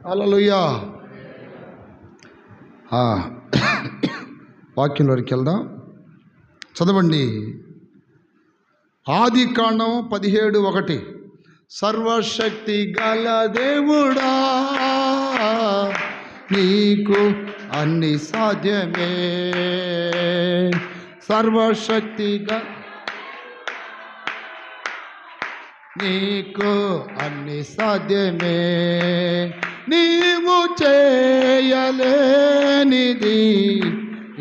హల్లెలూయా. వాక్యంలోకి వెళ్దాం. చదవండి. ఆది కాండం 17:1. సర్వశక్తి గల దేవుడా నీకు అన్ని సాధ్యమే. సర్వశక్తి నీకు అన్ని సాధ్యమే. నీవు చేయలేనిది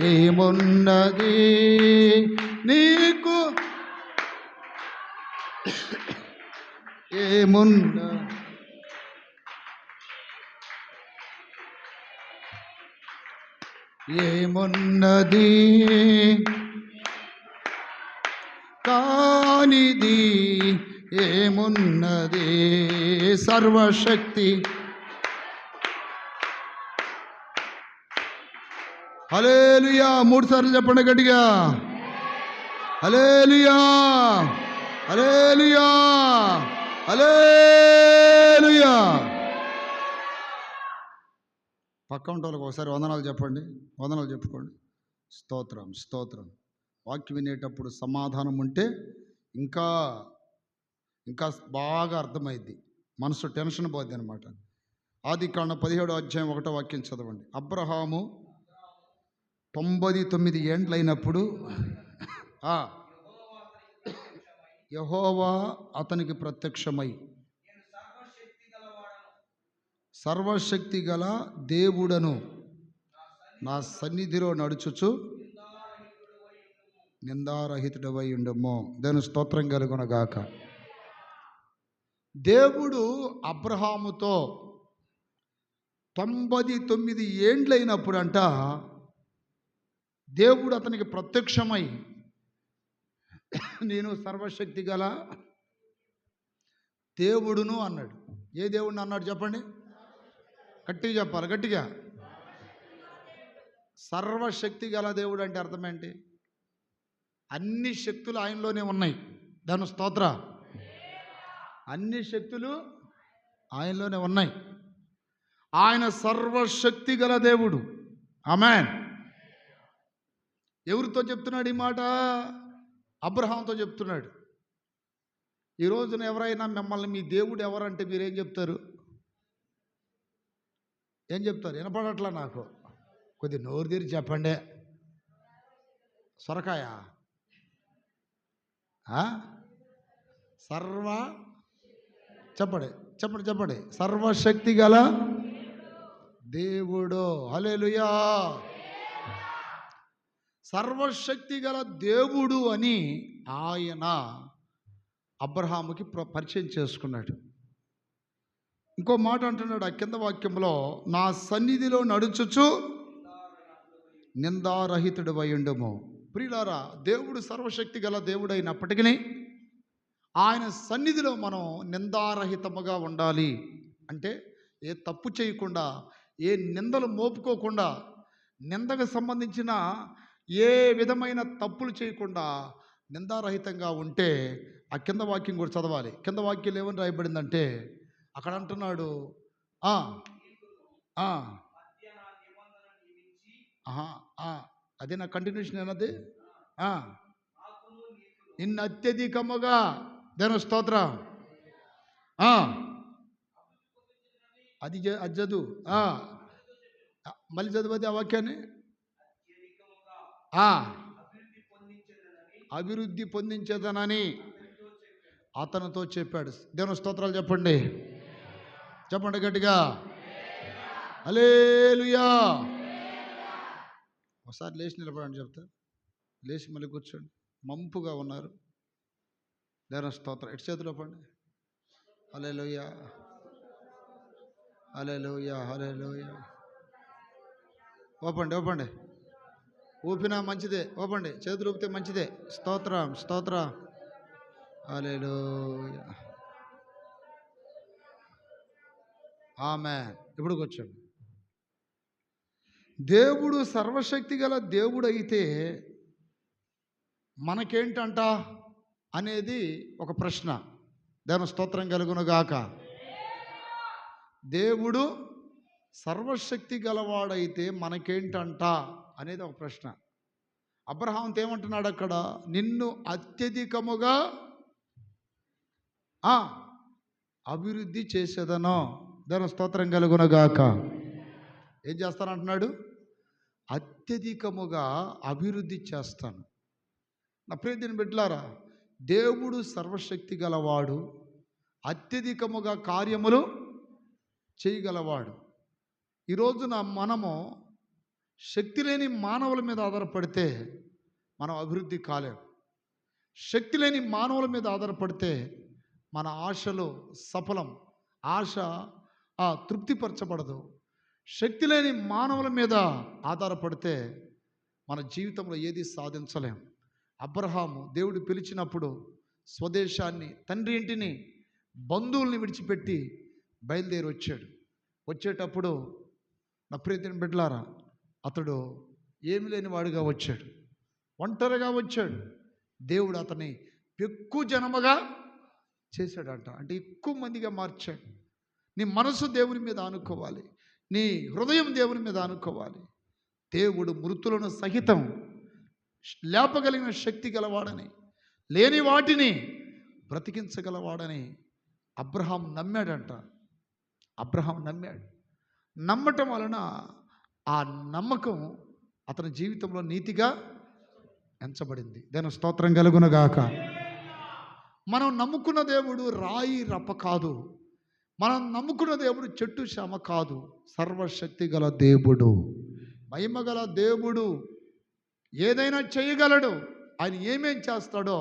ఏమున్నది? నీకు ఏమున్నది కానిది ఏమున్నది? సర్వశక్తి. హల్లెలూయా. 3 సార్లు చెప్పండి గట్టిగా. హల్లెలూయా, హల్లెలూయా, హల్లెలూయా. పక్క వాళ్ళకి ఒకసారి వందనాలు చెప్పండి, వందనాలు చెప్పుకోండి. స్తోత్రం, స్తోత్రం. వాక్యం వినేటప్పుడు సమాధానం ఉంటే ఇంకా ఇంకా బాగా అర్థమైద్ది, మనసు టెన్షన్ పోద్ది అనమాట. ఆది కాండం 17:1 వాక్యం చదవండి. అబ్రహాము 99 ఏండ్లైనప్పుడు యెహోవా అతనికి ప్రత్యక్షమై, సర్వశక్తి గల దేవుడను నా సన్నిధిలో నడుచుచు నిందారహితుడవై ఉండము. దాని స్తోత్రం కలుగునగాక. దేవుడు అబ్రహాముతో 99 ఏండ్లైనప్పుడు అంట దేవుడు అతనికి ప్రత్యక్షమై, నేను సర్వశక్తి గల దేవుడును అన్నాడు. ఏ దేవుడిని అన్నాడు చెప్పండి, గట్టిగా చెప్పాలి, గట్టిగా. సర్వశక్తి గల దేవుడు అంటే అర్థం ఏంటి? అన్ని శక్తులు ఆయనలోనే ఉన్నాయి. దాని స్తోత్ర. అన్ని శక్తులు ఆయనలోనే ఉన్నాయి. ఆయన సర్వశక్తి గల దేవుడు. ఆమేన్. ఎవరితో చెప్తున్నాడు ఈ మాట? అబ్రహాంతో చెప్తున్నాడు. ఈ రోజున ఎవరైనా మిమ్మల్ని మీ దేవుడు ఎవరంటే మీరేం చెప్తారు? ఏం చెప్తారు? వినపడట్లా నాకు, కొద్ది నోరు తీరి చెప్పండి. సొరకాయ? చెప్పండి, చెప్పండి, చెప్పండి. సర్వశక్తి గల దేవుడు. హల్లెలూయా. సర్వశక్తి గల దేవుడు అని ఆయన అబ్రహాముకి పరిచయం చేసుకున్నాడు. ఇంకో మాట అంటున్నాడు ఆ కింద వాక్యంలో, నా సన్నిధిలో నడుచుచు నిందారహితుడు అయ్యుండము. ప్రియులారా, దేవుడు సర్వశక్తి గల దేవుడు అయినప్పటికీ ఆయన సన్నిధిలో మనం నిందారహితముగా ఉండాలి. అంటే ఏ తప్పు చేయకుండా, ఏ నిందలు మోపుకోకుండా, నిందకు సంబంధించిన ఏ విధమైన తప్పులు చేయకుండా నిందారహితంగా ఉంటే, ఆ కింద వాక్యం కూడా చదవాలి. కింద వాక్యం ఏమని రాయబడిందంటే, అక్కడ అంటున్నాడు, అదే నా కంటిన్యూషన్ ఏనది. నిన్ను అత్యధికముగా, దేని స్తోత్రం, అది చదువు. మళ్ళీ చదువుది ఆ వాక్యాన్ని. అభివృద్ధి పొందించేదనని అతనితో చెప్పాడు. దేవుని స్తోత్రాలు చెప్పండి, చెప్పండి గట్టిగా. హల్లెలూయా. ఒకసారి లేచి నిలబడండి చెప్తా. లేచి మళ్ళీ కూర్చోండి. మంపుగా ఉన్నారు. దేవుని స్తోత్రం. ఎటు చేతిలో పండి. హల్లెలూయా, హల్లెలూయా, హల్లెలూయా. ఓపండి, ఓపండి. ఊపినా మంచిదే, ఓపండి. చేతులు ఊపితే మంచిదే. స్తోత్రం, స్తోత్రం. హల్లెలూయా. ఆమేన్. ఇప్పుడు కూర్చోండి. దేవుడు సర్వశక్తి గల దేవుడు అయితే మనకేంటంట అనేది ఒక ప్రశ్న. దేవుని స్తోత్రం కలుగునుగాక. దేవుడు సర్వశక్తి గలవాడైతే మనకేంటంట అనేది ఒక ప్రశ్న. అబ్రహాంతో ఏమంటున్నాడు అక్కడ? నిన్ను అత్యధికముగా అభివృద్ధి చేసేదనో. దాని స్తోత్రం కలుగునగాక. ఏం చేస్తానంటున్నాడు? అత్యధికముగా అభివృద్ధి చేస్తాను. నా ప్రియమైన బిడ్డలారా, దేవుడు సర్వశక్తి గలవాడు, అత్యధికముగా కార్యములు చేయగలవాడు. ఈ రోజున మనము శక్తి లేని మానవుల మీద ఆధారపడితే మనం అభివృద్ధి కాలేం. శక్తి లేని మానవుల మీద ఆధారపడితే మన ఆశలు సఫలం, ఆశ తృప్తిపరచబడదు. శక్తి లేని మానవుల మీద ఆధారపడితే మన జీవితంలో ఏది సాధించలేం. అబ్రహాము దేవుడు పిలిచినప్పుడు స్వదేశాన్ని, తండ్రి ఇంటిని, బంధువుల్ని విడిచిపెట్టి బయలుదేరి వచ్చాడు. వచ్చేటప్పుడు నా ప్రియమైన బిడ్డలారా, అతడు ఏమి లేని వాడిగా వచ్చాడు, ఒంటరిగా వచ్చాడు. దేవుడు అతన్ని ఎక్కువ జనముగా చేశాడంట. అంటే ఎక్కువ మందిగా మార్చాడు. నీ మనసు దేవుని మీద ఆనుకోవాలి, నీ హృదయం దేవుని మీద ఆనుకోవాలి. దేవుడు మృతులను సహితం లేపగలిగిన శక్తి గలవాడని, లేని వాటిని బ్రతికించగలవాడని అబ్రహాం నమ్మాడంట. అబ్రహాం నమ్మాడు. నమ్మటం వలన ఆ నమ్మకం అతని జీవితంలో నీతిగా ఎంచబడింది. దాని స్తోత్రం కలుగునగాక. మనం నమ్ముకున్న దేవుడు రాయి రప్ప కాదు. మనం నమ్ముకున్న దేవుడు చెట్టు శ్యామ కాదు. సర్వశక్తి గల దేవుడు, మహిమ గల దేవుడు, ఏదైనా చేయగలడు. ఆయన ఏమేం చేస్తాడో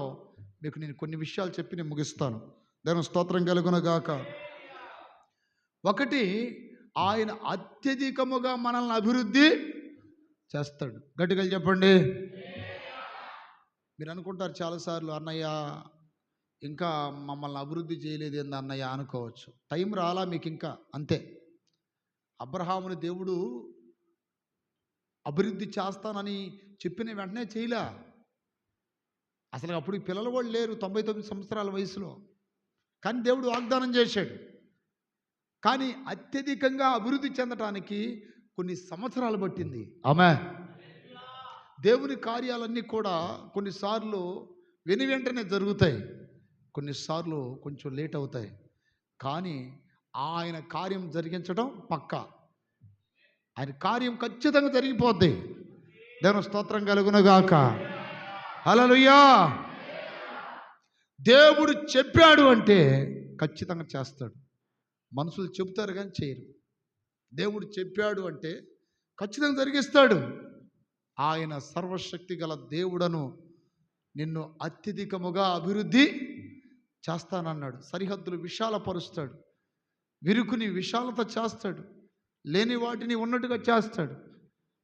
మీకు నేను కొన్ని విషయాలు చెప్పి నేను ముగిస్తాను. దేవుని స్తోత్రం కలుగునగాక. ఒకటి, ఆయన అత్యధికముగా మనల్ని అభివృద్ధి చేస్తాడు. గట్టిగా చెప్పండి. మీరు అనుకుంటారు చాలాసార్లు, అన్నయ్య ఇంకా మమ్మల్ని అభివృద్ధి చేయలేదు ఏంది అన్నయ్య అనుకోవచ్చు. టైం రాలా మీకు ఇంకా, అంతే. అబ్రహాముని దేవుడు అభివృద్ధి చేస్తానని చెప్పిన వెంటనే చేయలే. అసలు అప్పుడు పిల్లలు కూడా లేరు, 99 సంవత్సరాల వయసులో. కానీ దేవుడు వాగ్దానం చేశాడు. కానీ అత్యధికంగా అభివృద్ధి చెందటానికి కొన్ని సంవత్సరాలు పట్టింది. ఆమేన్. దేవుని కార్యాలన్నీ కూడా కొన్నిసార్లు వెంటనే జరుగుతాయి, కొన్నిసార్లు కొంచెం లేట్ అవుతాయి. కానీ ఆయన కార్యం జరిగించడం పక్కా. ఆయన కార్యం ఖచ్చితంగా జరిగిపోద్ది. దేవుని స్తోత్రం కలుగునగాక. హల్లెలూయా. దేవుడు చెప్పాడు అంటే ఖచ్చితంగా చేస్తాడు. మనుషులు చెబుతారు కానీ చేయరు. దేవుడు చెప్పాడు అంటే ఖచ్చితంగా జరిగిస్తాడు. ఆయన సర్వశక్తి గల దేవుడను నిన్ను అత్యధికముగా అభివృద్ధి చేస్తానన్నాడు. సరిహద్దులు విశాలపరుస్తాడు, విరుకుని విశాలత చేస్తాడు, లేని వాటిని ఉన్నట్టుగా చేస్తాడు.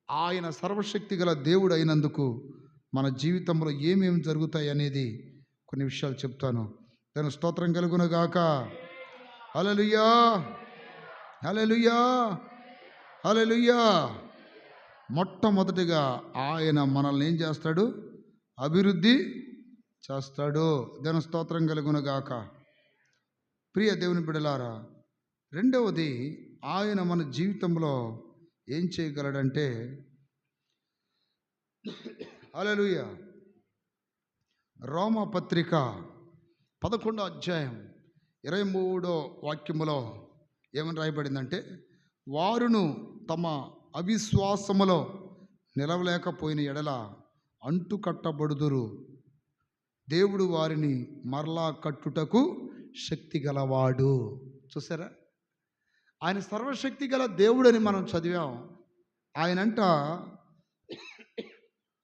ఆయన సర్వశక్తి గల దేవుడు అయినందుకు మన జీవితంలో ఏమేమి జరుగుతాయి అనేది కొన్ని విషయాలు చెప్తాను. దాని స్తోత్రం కలుగునగాక. హల్లెలూయా, హల్లెలూయా, హల్లెలూయా. మొట్టమొదటిగా ఆయన మనల్ని ఏం చేస్తాడు? అభివృద్ధి చేస్తాడు. దాని స్తోత్రం కలుగునగాక. ప్రియ దేవుని బిడ్డలారా, రెండవది, ఆయన మన జీవితంలో ఏం చేయగలడంటే, హల్లెలూయా, రోమపత్రిక 11వ అధ్యాయం 23వ వాక్యములో ఏమని రాయబడిందంటే, వారును తమ అవిశ్వాసములో నిలవలేకపోయిన ఎడల అంటుకట్టబడుదురు, దేవుడు వారిని మరలా కట్టుటకు శక్తి గలవాడు. చూసారా? ఆయన సర్వశక్తి గల దేవుడని మనం చదివాం. ఆయనంట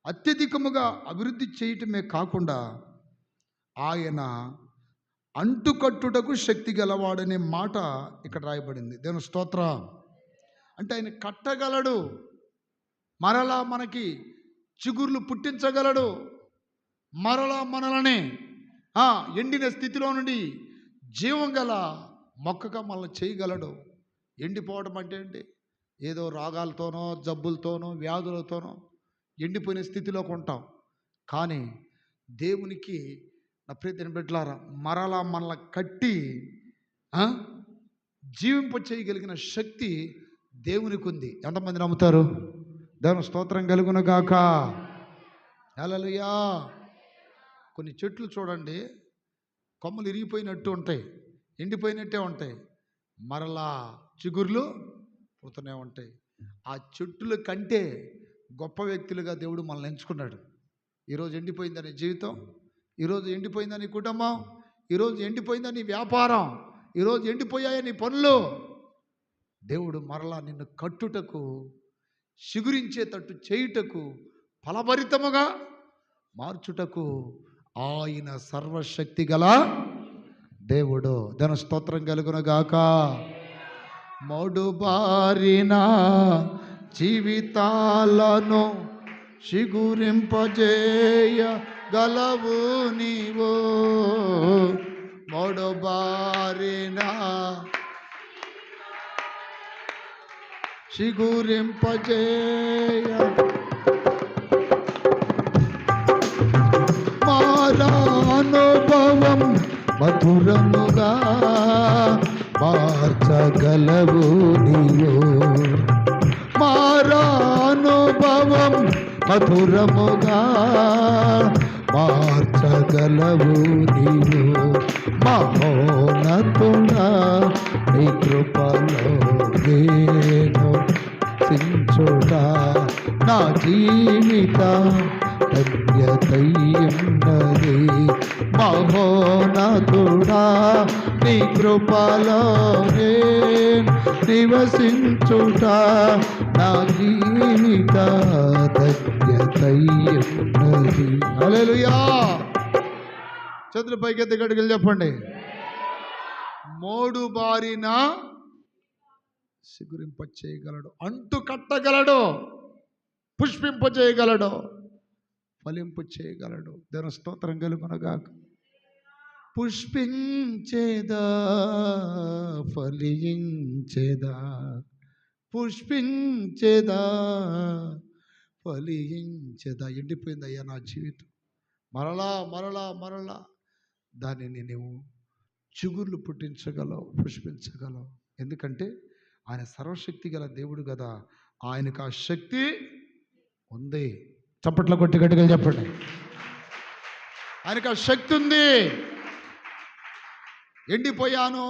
అత్యధికముగా అభివృద్ధి చేయటమే కాకుండా ఆయన అంటుకట్టుటకు శక్తి గలవాడనే మాట ఇక్కడ రాయబడింది. దేవుని స్తోత్రం. అంటే ఆయన కట్టగలడు, మరలా మనకి చిగుర్లు పుట్టించగలడు, మరలా మనల్ని ఎండిన స్థితిలో నుండి జీవం గల మొక్కగా మనల్ని చేయగలడు. ఎండిపోవడం అంటే ఏంటి? ఏదో రోగాలతోనో జబ్బులతోనో వ్యాధులతోనో ఎండిపోయిన స్థితిలోకి ఉంటాం. కానీ దేవునికి, నా ప్రియమైన బిడ్డలారా, మరలా మనల్ని కట్టి జీవింప చేయగలిగిన శక్తి దేవునికి ఉంది. ఎంతమంది నమ్ముతారు? దేవుని స్తోత్రం కలుగును గాక. హల్లెలూయా. కొన్ని చెట్లు చూడండి, కొమ్మలు ఇరిగిపోయినట్టు ఉంటాయి, ఎండిపోయినట్టే ఉంటాయి, మరలా చిగుర్లు పుడుతూనే ఉంటాయి. ఆ చెట్టుల కంటే గొప్ప వ్యక్తులుగా దేవుడు మనల్ని ఎంచుకున్నాడు. ఈరోజు ఎండిపోయిందని జీవితం, ఈరోజు ఎండిపోయిందని కుటుంబం, ఈరోజు ఎండిపోయిందని వ్యాపారం, ఈరోజు ఎండిపోయాయని పనులు. దేవుడు మరలా నిన్ను కట్టుటకు, చిగురించేటట్టు చేయుటకు, ఫలభరితముగా మార్చుటకు ఆయన సర్వశక్తి గల దేవుడు. దాని స్తోత్రం కలుగును గాక. మోడుబారిన జీవితాలను చిగురింపజేయ గలవు నీవు. మోడుబారిన చిగురింపజేయ మారానుభవం మధురముగా మార్చగలవు నీవు. మారానుభవం మధురముగా మార్చగలవు నీవు. మహోన్నతుడా నీ కృపలో నేను సించుడా, నా జీవిత ధన్యతయున్నది. మహోన్నతుడా నీ కృపలో నేను నివసించుట, నా జీవిత ధన్యతయున్నది. హల్లెలూయా. చేతులు పైకెత్తి గడిగలు చెప్పండి. మోడు బారిన సిగురింప చేయగలడు, అంటు కట్టగలడు, పుష్పింప చేయగలడు, ఫలింపు చేయగలడు. దేవుని స్తోత్రం కలుగునుగాక. పుష్పించేదా ఫలించేదా, పుష్పించేదా ఫలించేదా. ఎండిపోయిందయ్యా నా జీవితం, మరలా మరలా మరలా దానిని నువ్వు చిగుర్లు పుట్టించగలవు, పుష్పించగలవు. ఎందుకంటే ఆయన సర్వశక్తి గల దేవుడు కదా, ఆయనకు ఆ శక్తి ఉంది. చప్పట్లో కొట్టి గట్టిగా చెప్పండి. ఆయనకు ఆ శక్తి ఉంది. ఎండిపోయాను,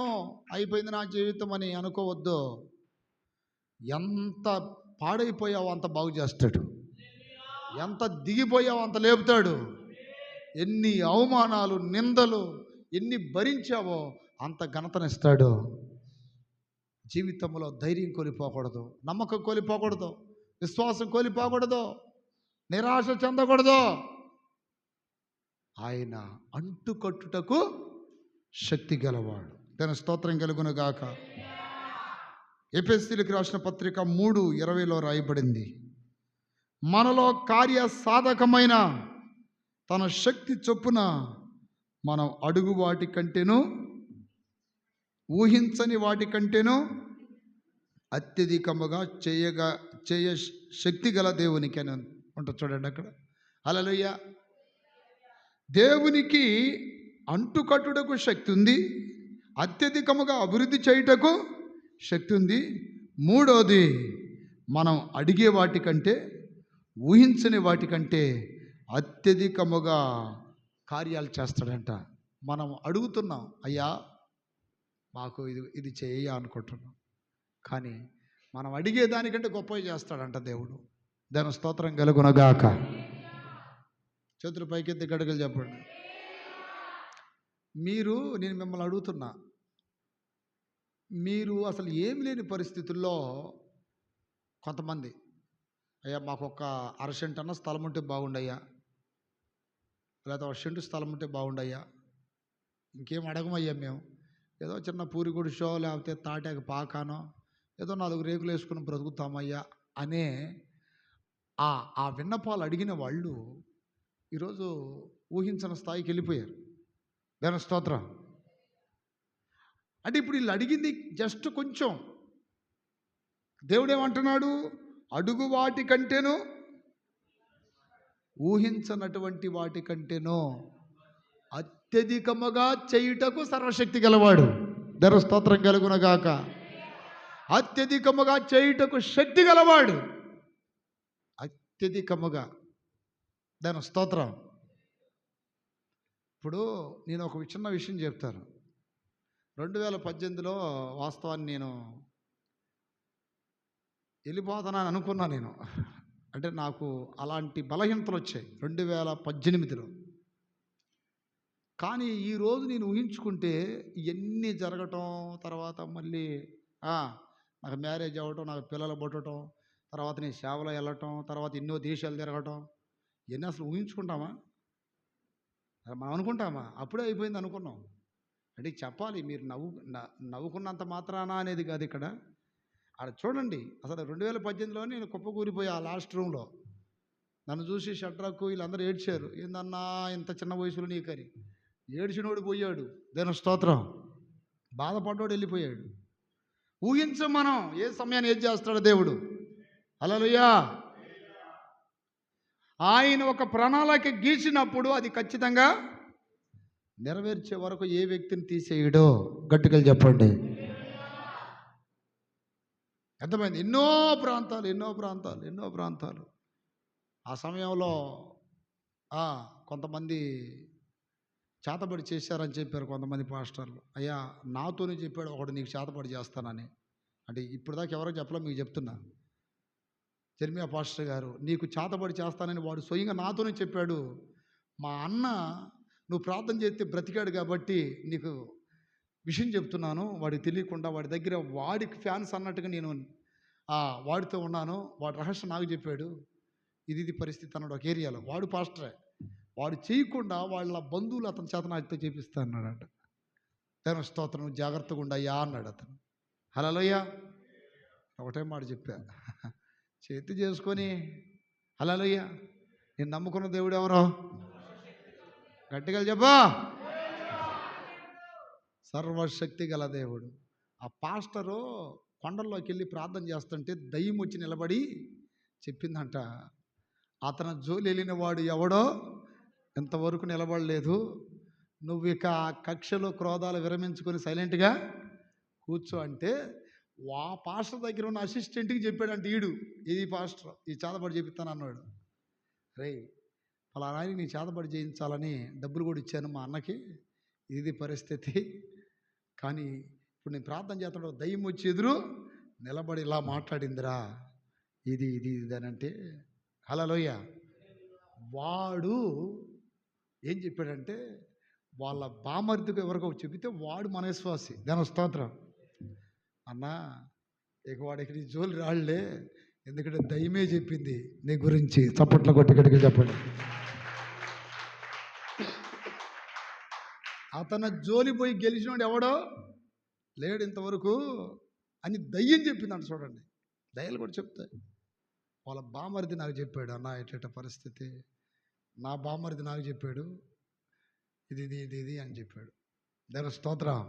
అయిపోయింది నా జీవితం అని అనుకోవద్దు. ఎంత పాడైపోయావో అంత బాగు చేస్తాడు, ఎంత దిగిపోయావో అంత లేపుతాడు. ఎన్ని అవమానాలు, నిందలు ఎన్ని భరించావో అంత ఘనతనిస్తాడు. జీవితంలో ధైర్యం కోల్పోకూడదు, నమ్మకం కోల్పోకూడదు, విశ్వాసం కోల్పోకూడదు, నిరాశ చెందకూడదు. ఆయన అంటుకట్టుటకు శక్తి గలవాడు. తన స్తోత్రం కలుగును గాక. ఎఫెసీయులకు రాసిన పత్రిక 3:20 రాయబడింది, మనలో కార్య సాధకమైన తన శక్తి చొప్పున మనం అడుగు వాటి కంటేను, ఊహించని వాటి కంటేను అత్యధికముగా చేయ శక్తి గల దేవునికి అని ఉంటుంది చూడండి అక్కడ. హల్లెలూయా. దేవునికి అంటుకట్టుటకు శక్తి ఉంది, అత్యధికముగా అభివృద్ధి చేయుటకు శక్తి ఉంది. మూడోది, మనం అడిగే వాటికంటే, ఊహించని వాటికంటే అత్యధికముగా కార్యాలు చేస్తాడంట. మనం అడుగుతున్నాం, అయ్యా మాకు ఇది చేయ అనుకుంటున్నాం, కానీ మనం అడిగే దానికంటే గొప్పవి చేస్తాడంట దేవుడు. దాని స్తోత్రం కలుగునగాక. చేతులు పైకెత్తి గడుగులు చెప్పండి. నేను మిమ్మల్ని అడుగుతున్నా, మీరు అసలు ఏమి లేని పరిస్థితుల్లో కొంతమంది, అయ్యా మాకు ఒక 1/2 సెంటు అన్న స్థలం ఉంటే బాగుండయ్యా, లేదా 1 సెంటు స్థలం ఉంటే బాగుండయ్యా, ఇంకేం అడగమయ్యా, మేము ఏదో చిన్న పూరి గుడిసో లేకపోతే తాటాకు పాకానో ఏదో 4 రేకులు వేసుకుని బ్రతుకుతామయ్యా అనే ఆ విన్నపాలు అడిగిన వాళ్ళు ఈరోజు ఊహించిన స్థాయికి వెళ్ళిపోయారు. దాని స్తోత్రం. అంటే ఇప్పుడు వీళ్ళు అడిగింది జస్ట్ కొంచెం. దేవుడేమంటున్నాడు? అడుగు వాటి కంటేనో, ఊహించనటువంటి వాటి కంటేనో అత్యధికముగా చేయుటకు సర్వశక్తి గలవాడు. దాని స్తోత్రం కలుగునగాక. అత్యధికముగా చేయుటకు శక్తి గలవాడు. అత్యధికముగా. దాని స్తోత్రం. ఇప్పుడు నేను ఒక చిన్న విషయం చెప్తాను. 2018లో వాస్తవాన్ని నేను వెళ్ళిపోతానని అనుకున్నా నేను. అంటే నాకు అలాంటి బలహీనతలు వచ్చాయి 2018లో. కానీ ఈరోజు నేను ఊహించుకుంటే ఇవన్నీ జరగటం, తర్వాత మళ్ళీ నాకు మ్యారేజ్ అవ్వటం, నాకు పిల్లలు పుట్టడం, తర్వాత నేను సేవలో వెళ్ళటం, తర్వాత ఎన్నో దేశాలు తిరగటం, ఇవన్నీ అసలు ఊహించుకుంటామా? మనం అనుకుంటామా? అప్పుడే అయిపోయింది అనుకున్నాం. అంటే చెప్పాలి, మీరు నవ్వుకున్నంత మాత్రాన అనేది కాదు ఇక్కడ. అక్కడ చూడండి, అసలు 2018లో నేను కుప్పకూలిపోయా ఆ లాస్ట్ రూమ్లో. నన్ను చూసి షడ్రకు వీళ్ళందరూ ఏడ్చారు. ఏందన్నా ఇంత చిన్న వయసులో నీకని. ఏడ్చినోడు పోయాడు, దేని స్తోత్రం. బాధపడ్డోడు వెళ్ళిపోయాడు. ఊహించం మనం ఏ సమయాన్ని ఏది చేస్తాడో దేవుడు. హల్లెలూయా. ఆయన ఒక ప్రణాళిక గీసినప్పుడు అది ఖచ్చితంగా నెరవేర్చే వరకు ఏ వ్యక్తిని తీసేయడో. గట్టిగా చెప్పండి. అర్థమైంది. ఎన్నో ప్రాంతాలు. ఆ సమయంలో కొంతమంది చేతబడి చేశారని చెప్పారు కొంతమంది పాస్టర్లు. అయ్యా నాతోనే చెప్పాడు ఒకడు, నీకు చేతబడి చేస్తానని. అంటే ఇప్పుడు దాకా ఎవరో చెప్పలే, మీకు చెప్తున్నా. జెర్మియా పాస్టర్ గారు, నీకు చేతబడి చేస్తానని వాడు స్వయంగా నాతోనే చెప్పాడు. మా అన్న నువ్వు ప్రార్థన చేస్తే బ్రతికాడు కాబట్టి నీకు విషయం చెప్తున్నాను. వాడికి తెలియకుండా వాడి దగ్గర వాడికి ఫ్యాన్స్ అన్నట్టుగా నేను వాడితో ఉన్నాను. వాడి రహస్యం నాకు చెప్పాడు. ఇది పరిస్థితి అన్నాడు. ఒక ఏరియాలో వాడు పాస్టరే. వాడు చేయకుండా వాళ్ళ బంధువులు అతని చేత నాతో చేపిస్తా అన్నాడట. దేని స్తోత్రం. జాగ్రత్తగా ఉండయ్యా అన్నాడు అతను. హల్లెలూయా. ఒకటే మాట చెప్పా, చేతి చేసుకొని హల్లెలూయా. నేను నమ్ముకున్న దేవుడు ఎవరో గట్టిగా చెప్పా. సర్వశక్తి గల దేవుడు. ఆ పాస్టరు కొండల్లోకి వెళ్ళి ప్రార్థన చేస్తుంటే దయ్యం వచ్చి నిలబడి చెప్పిందంట, అతను జోలి వెళ్ళిన వాడు ఎవడో ఇంతవరకు నిలబడలేదు. నువ్వు ఇక కక్షలు క్రోధాలు విరమించుకొని సైలెంట్గా కూర్చో అంటే, పాస్టర్ దగ్గర ఉన్న అసిస్టెంట్కి చెప్పాడంటే ఇది పాస్టర్ ఈ చేతబడి చేపిస్తాను అన్నాడు. రే ఫలానా నీ చేతబడి చేయించాలని డబ్బులు కూడా ఇచ్చాను మా అన్నకి, ఇది పరిస్థితి. కానీ ఇప్పుడు నేను ప్రార్థన చేస్తాడు, దయ్యం వచ్చి ఎదురు నిలబడి ఇలా మాట్లాడిందిరా, ఇది అని అంటే. హల్లెలూయా. వాడు ఏం చెప్పాడంటే, వాళ్ళ బామర్దికి ఎవరికో చెబితే వాడు మన విశ్వాసి. దాని స్తోత్రం. అన్నా ఇక వాడికి నీ జోలి రాళ్లే, ఎందుకంటే దయ్యమే చెప్పింది నీ గురించి. చప్పట్ల కొట్టి గట్టిగా చెప్పండి. అతను జోలి పోయి గెలిచినోడు ఎవడో లేడు ఇంతవరకు అని దయ్యం చెప్పిందంట. చూడండి, దయ్యాలు కూడా చెప్తాయి. వాళ్ళ బామర్ది నాకు చెప్పాడు, అన్న ఎట్ట పరిస్థితి, నా బామర్ది నాకు చెప్పాడు, ఇది అని చెప్పాడు. దాని స్తోత్రం.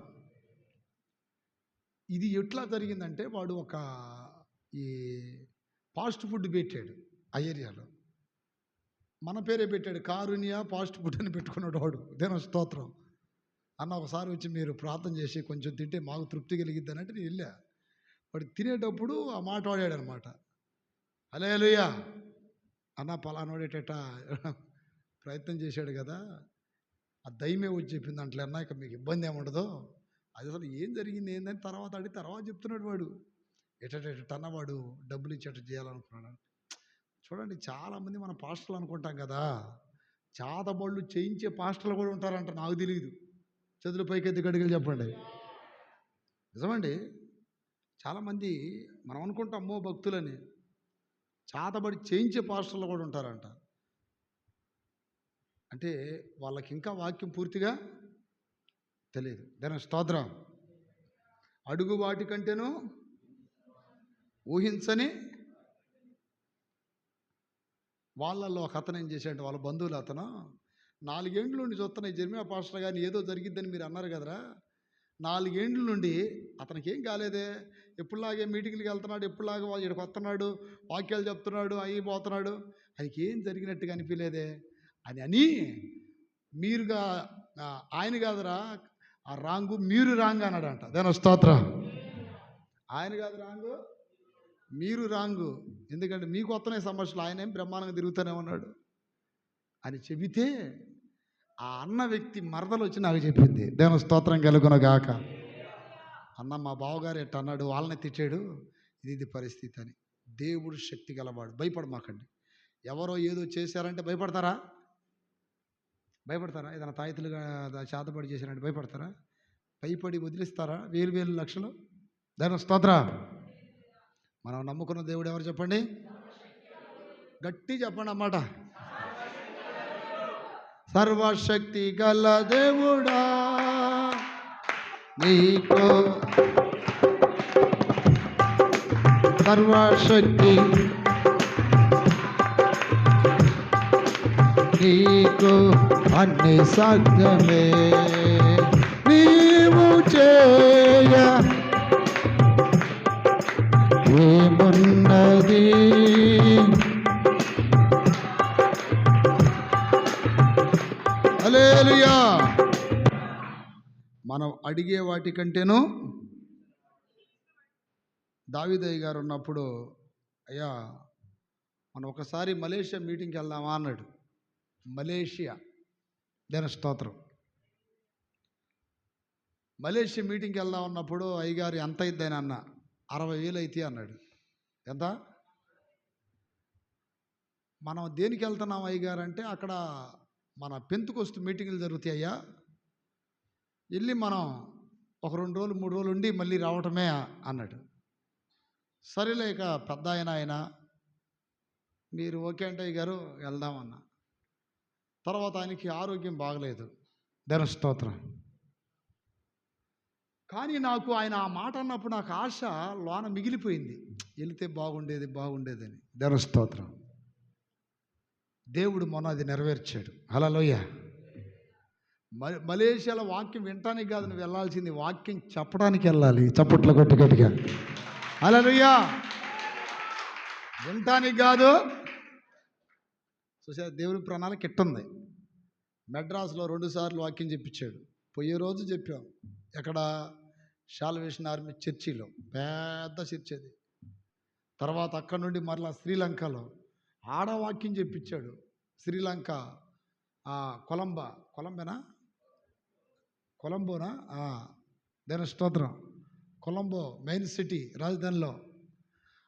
ఇది ఎట్లా జరిగిందంటే, వాడు ఈ ఫాస్ట్ ఫుడ్ పెట్టాడు ఆ ఏరియాలో. మన పేరే పెట్టాడు, కారుణ్య ఫాస్ట్ ఫుడ్ అని పెట్టుకున్నాడు వాడు. దేని స్తోత్రం. అన్న ఒకసారి వచ్చి మీరు ప్రార్థన చేసి కొంచెం తింటే మాకు తృప్తి కలిగిద్దని అంటే నేను వెళ్ళా. వాడు తినేటప్పుడు ఆ మాట వాడాడు అనమాట. హల్లెలూయా. అన్న పలానోడేట ప్రయత్నం చేశాడు కదా, ఆ దయ్యమే వచ్చి చెప్పింది అంటలే అన్న, ఇక మీకు ఇబ్బంది ఏముండదు. అది అసలు ఏం జరిగింది ఏందని తర్వాత అడిగి తర్వాత చెప్తున్నాడు వాడు. ఎటన్న వాడు డబ్బులు ఇచ్చేట చేయాలనుకున్నాడు. చూడండి, చాలామంది మన పాస్టర్లు అనుకుంటాం కదా, చాతబళ్ళు చేయించే పాస్టర్లు కూడా ఉంటారంట. నాకు తెలియదు. చేతులు పైకెత్తి గడిగలు చెప్పండి. నిజమండి. చాలామంది మనం అనుకుంటాం అమ్మో భక్తులని, చాతబడి చేయించే పాస్టర్లు కూడా ఉంటారంట. అంటే వాళ్ళకి ఇంకా వాక్యం పూర్తిగా తెలియదు. దాని స్తోత్రం. అడుగు వాటికంటేనూ ఊహించని వాళ్ళల్లో ఒక అతను ఏం చేశాడు, వాళ్ళ బంధువులు అతను 4 ఏండ్ల నుండి చూస్తున్న జెర్మియా పాస్టర్ గారిని ఏదో జరిగిద్దని మీరు అన్నారు కదరా, 4 ఏండ్ల నుండి అతనికి ఏం కాలేదే, ఎప్పుడులాగే మీటింగ్లకు వెళ్తున్నాడు, ఎప్పుడులాగా ఇక్కడికి వస్తున్నాడు, వాక్యాలు చెప్తున్నాడు, అయిపోతున్నాడు, ఆయనకి ఏం జరిగినట్టుగా అనిపించలేదే అని మీరుగా ఆయన కాదురా ఆ రాంగు, మీరు రాంగ్ అన్నాడంట. దాని స్తోత్రం. ఆయన కాదు రాంగు, మీరు రాంగు. ఎందుకంటే మీకు వస్తున్నాయి సమస్యలు, ఆయన ఏం బ్రహ్మాండంగా తిరుగుతూనే ఉన్నాడు అని చెబితే ఆ అన్న వ్యక్తి మరదలు వచ్చి నాకు చెప్పింది, దేవుని స్తోత్రం కలుగునగాక. అన్న మా బావగారు ఎట్ట అన్నాడు, వాళ్ళని తిట్టాడు, ఇది పరిస్థితి అని. దేవుడు శక్తి గలవాడు, భయపడమాకండి. ఎవరో ఏదో చేశారంటే భయపడతారా? ఏదైనా తాయితులుగా చేతపడి చేశారంటే భయపడతారా? భయపడి వదిలిస్తారా వేలు వేలు లక్షలు? దేవుని స్తోత్ర. మనం నమ్ముకున్న దేవుడు ఎవరు చెప్పండి? గట్టి చెప్పండి అన్నమాట. సర్వశక్తి గల దేవుడా నీకు, సర్వశక్తి నీకు అన్ని సాధ్యమే, నీవు చేయ ఏమున్నది. హల్లెలూయా. మనం అడిగే వాటికంటేను దావీదయ్య గారు ఉన్నప్పుడు, అయ్యా మనం ఒకసారి మలేషియా మీటింగ్కి వెళ్దామా అన్నాడు. మలేషియా, దేవుని స్తోత్రం. మలేషియా మీటింగ్కి వెళ్దాం అన్నప్పుడు అయ్యగారు ఎంత అయిద్దని అన్న, 60,000 అయితే అన్నాడు. ఎంత? మనం దేనికి వెళ్తున్నాం అయ్యగారు అంటే, అక్కడ మన పెంతుకొస్తు మీటింగులు జరుగుతాయి అయ్యా, వెళ్ళి మనం ఒక 2 రోజులు 3 రోజులు ఉండి మళ్ళీ రావటమే అన్నాడు. సరేలే, ఇక పెద్ద ఆయన మీరు ఓకే అంటే అయ్యగారు వెళ్దామన్నా. తర్వాత ఆయనకి ఆరోగ్యం బాగలేదు, దేవుని స్తోత్రం. కానీ నాకు ఆయన ఆ మాట అన్నప్పుడు నాకు ఆశ లోన మిగిలిపోయింది, వెళితే బాగుండేదని. దేవుని స్తోత్రం. దేవుడు మొన్న అది నెరవేర్చాడు. హల్లెలూయా. మలేషియాలో వాక్యం వినటానికి కాదు నువ్వు వెళ్ళాల్సింది, వాక్యం చెప్పడానికి వెళ్ళాలి. చప్పట్లు కొట్టి గట్టిగా హల్లెలూయా. వినటానికి కాదు. చూసా, దేవుడి ప్రణాళిక ఎట్టుంది. మెడ్రాస్లో 2 సార్లు వాక్యం చెప్పించాడు. పోయే రోజు చెప్పాం, ఎక్కడ? శాల్వేషన్ ఆర్మీ చర్చిలో, పెద్ద చర్చి అది. తర్వాత అక్కడ నుండి మరలా శ్రీలంకలో ఆడవాక్యం చెప్పించాడు. శ్రీలంక కొలంబోనా దేని స్తోత్రం, కొలంబో మెయిన్ సిటీ, రాజధానిలో.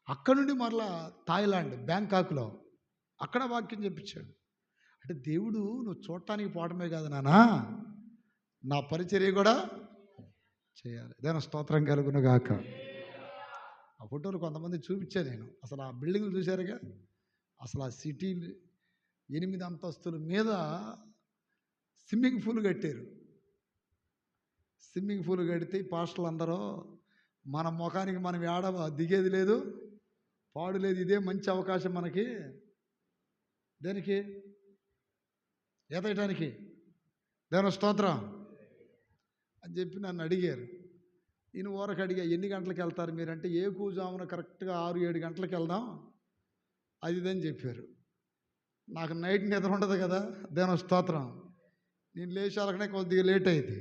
అక్కడ నుండి మరలా థాయిలాండ్ బ్యాంకాక్లో అక్కడ వాక్యం చెప్పించాడు. అంటే దేవుడు నువ్వు చూడటానికి పోవటమే కాదు నాన్న, నా పరిచర్య కూడా చేయాలి. దేని స్తోత్రం కలుగును గాక. ఆ ఫోటోలు కొంతమంది చూపించాను నేను. అసలు ఆ బిల్డింగ్లు చూశారుగా, అసలు ఆ సిటీ 8 అంతస్తుల మీద స్విమ్మింగ్ పూల్ కట్టారు. స్విమ్మింగ్ పూల్ కడితే పాస్టర్లు అందరూ మన ముఖానికి మనం ఏడ దిగేది లేదు, పాడు లేదు, ఇదే మంచి అవకాశం మనకి. దేనికి? ఈతయటానికి. దేవుని స్తోత్రం అని చెప్పి నన్ను అడిగారు. నేను ఊరకు అడిగా, ఎన్ని గంటలకు వెళ్తారు మీరంటే, ఏ కూజామున కరెక్ట్గా 6-7 గంటలకు వెళ్దాం అది ఇదని చెప్పారు. నాకు నైట్ నిద్ర ఉండదు కదా, దేవుని స్తోత్రం. నేను లేచాలకనే కొద్దిగా లేట్ అయింది.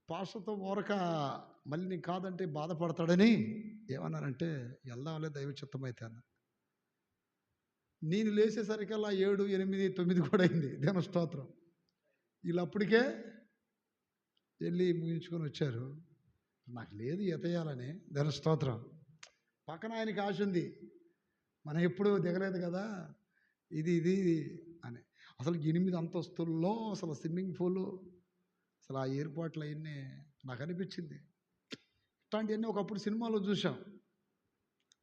పాస్టర్తో ఊరక మళ్ళీ నీకు కాదంటే బాధపడతాడని ఏమన్నానంటే, వెళ్దాంలే దైవ చిత్తం అయితే అన్న. నేను లేచేసరికల్లా 7, 8, 9 కూడా అయింది. దేవుని స్తోత్రం. వీళ్ళు అప్పటికే వెళ్ళి ముగించుకొని వచ్చారు. నాకు లేదు ఎతయాలని. దేవుని స్తోత్రం. పక్కన ఆయనకి ఆశ ఉంది, మనం ఎప్పుడూ దిగలేదు కదా ఇది అని. అసలు 8 అంతస్తుల్లో అసలు స్విమ్మింగ్ పూలు, అసలు ఆ ఏర్పాట్లు అవన్నీ నాకు అనిపించింది. ఇట్లాంటివన్నీ ఒకప్పుడు సినిమాలో చూసాం,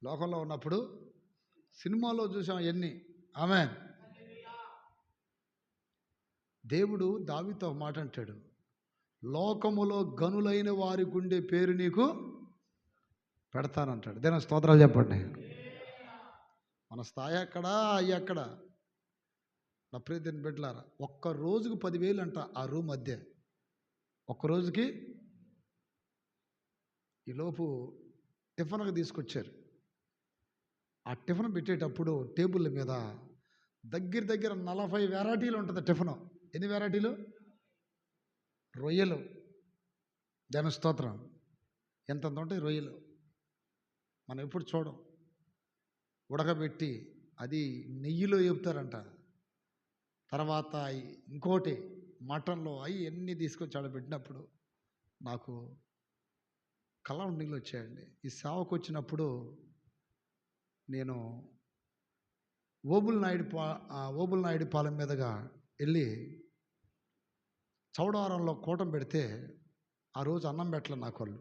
లోకంలో ఉన్నప్పుడు సినిమాలో చూసాం అవన్నీ. ఆమేన్. దేవుడు దావీదుతో ఒక మాట అంటాడు, లోకములో గనులైన వారి గుండె పేరు నీకు పెడతానంటాడు. దేని స్తోత్రాలు చెప్పండి. మన స్థాయి ఎక్కడ, అయ్యి ఎక్కడ? నా ప్రియమైన బిడ్డలారా, ఒక్క రోజుకు 10,000 అంట ఆ రూమ్ అద్దె. ఒక్క రోజుకి. ఈలోపు టిఫన్కి తీసుకొచ్చారు. ఆ టిఫిన్ పెట్టేటప్పుడు టేబుల్ మీద దగ్గర 40 వెరైటీలు ఉంటుంది టిఫిన్. ఎన్ని వెరైటీలు? రొయ్యలు, దేవుని స్తోత్రం. ఎంతంత ఉంటాయి రొయ్యలు, మనం ఎప్పుడు చూడం. ఉడకబెట్టి అది నెయ్యిలో వేపుతారంట. తర్వాత ఇంకోటి మటన్లో అవి అన్నీ తీసుకొచ్చి ఆడబెట్టినప్పుడు నాకు కళ్ళ నీళ్ళు వచ్చాయండి. ఈ సేవకు వచ్చినప్పుడు నేను ఓబుల్ నాయుడు పాలెం మీదుగా వెళ్ళి చౌడవరంలో కూటం పెడితే ఆ రోజు అన్నం పెట్టలే నాకు. వాళ్ళు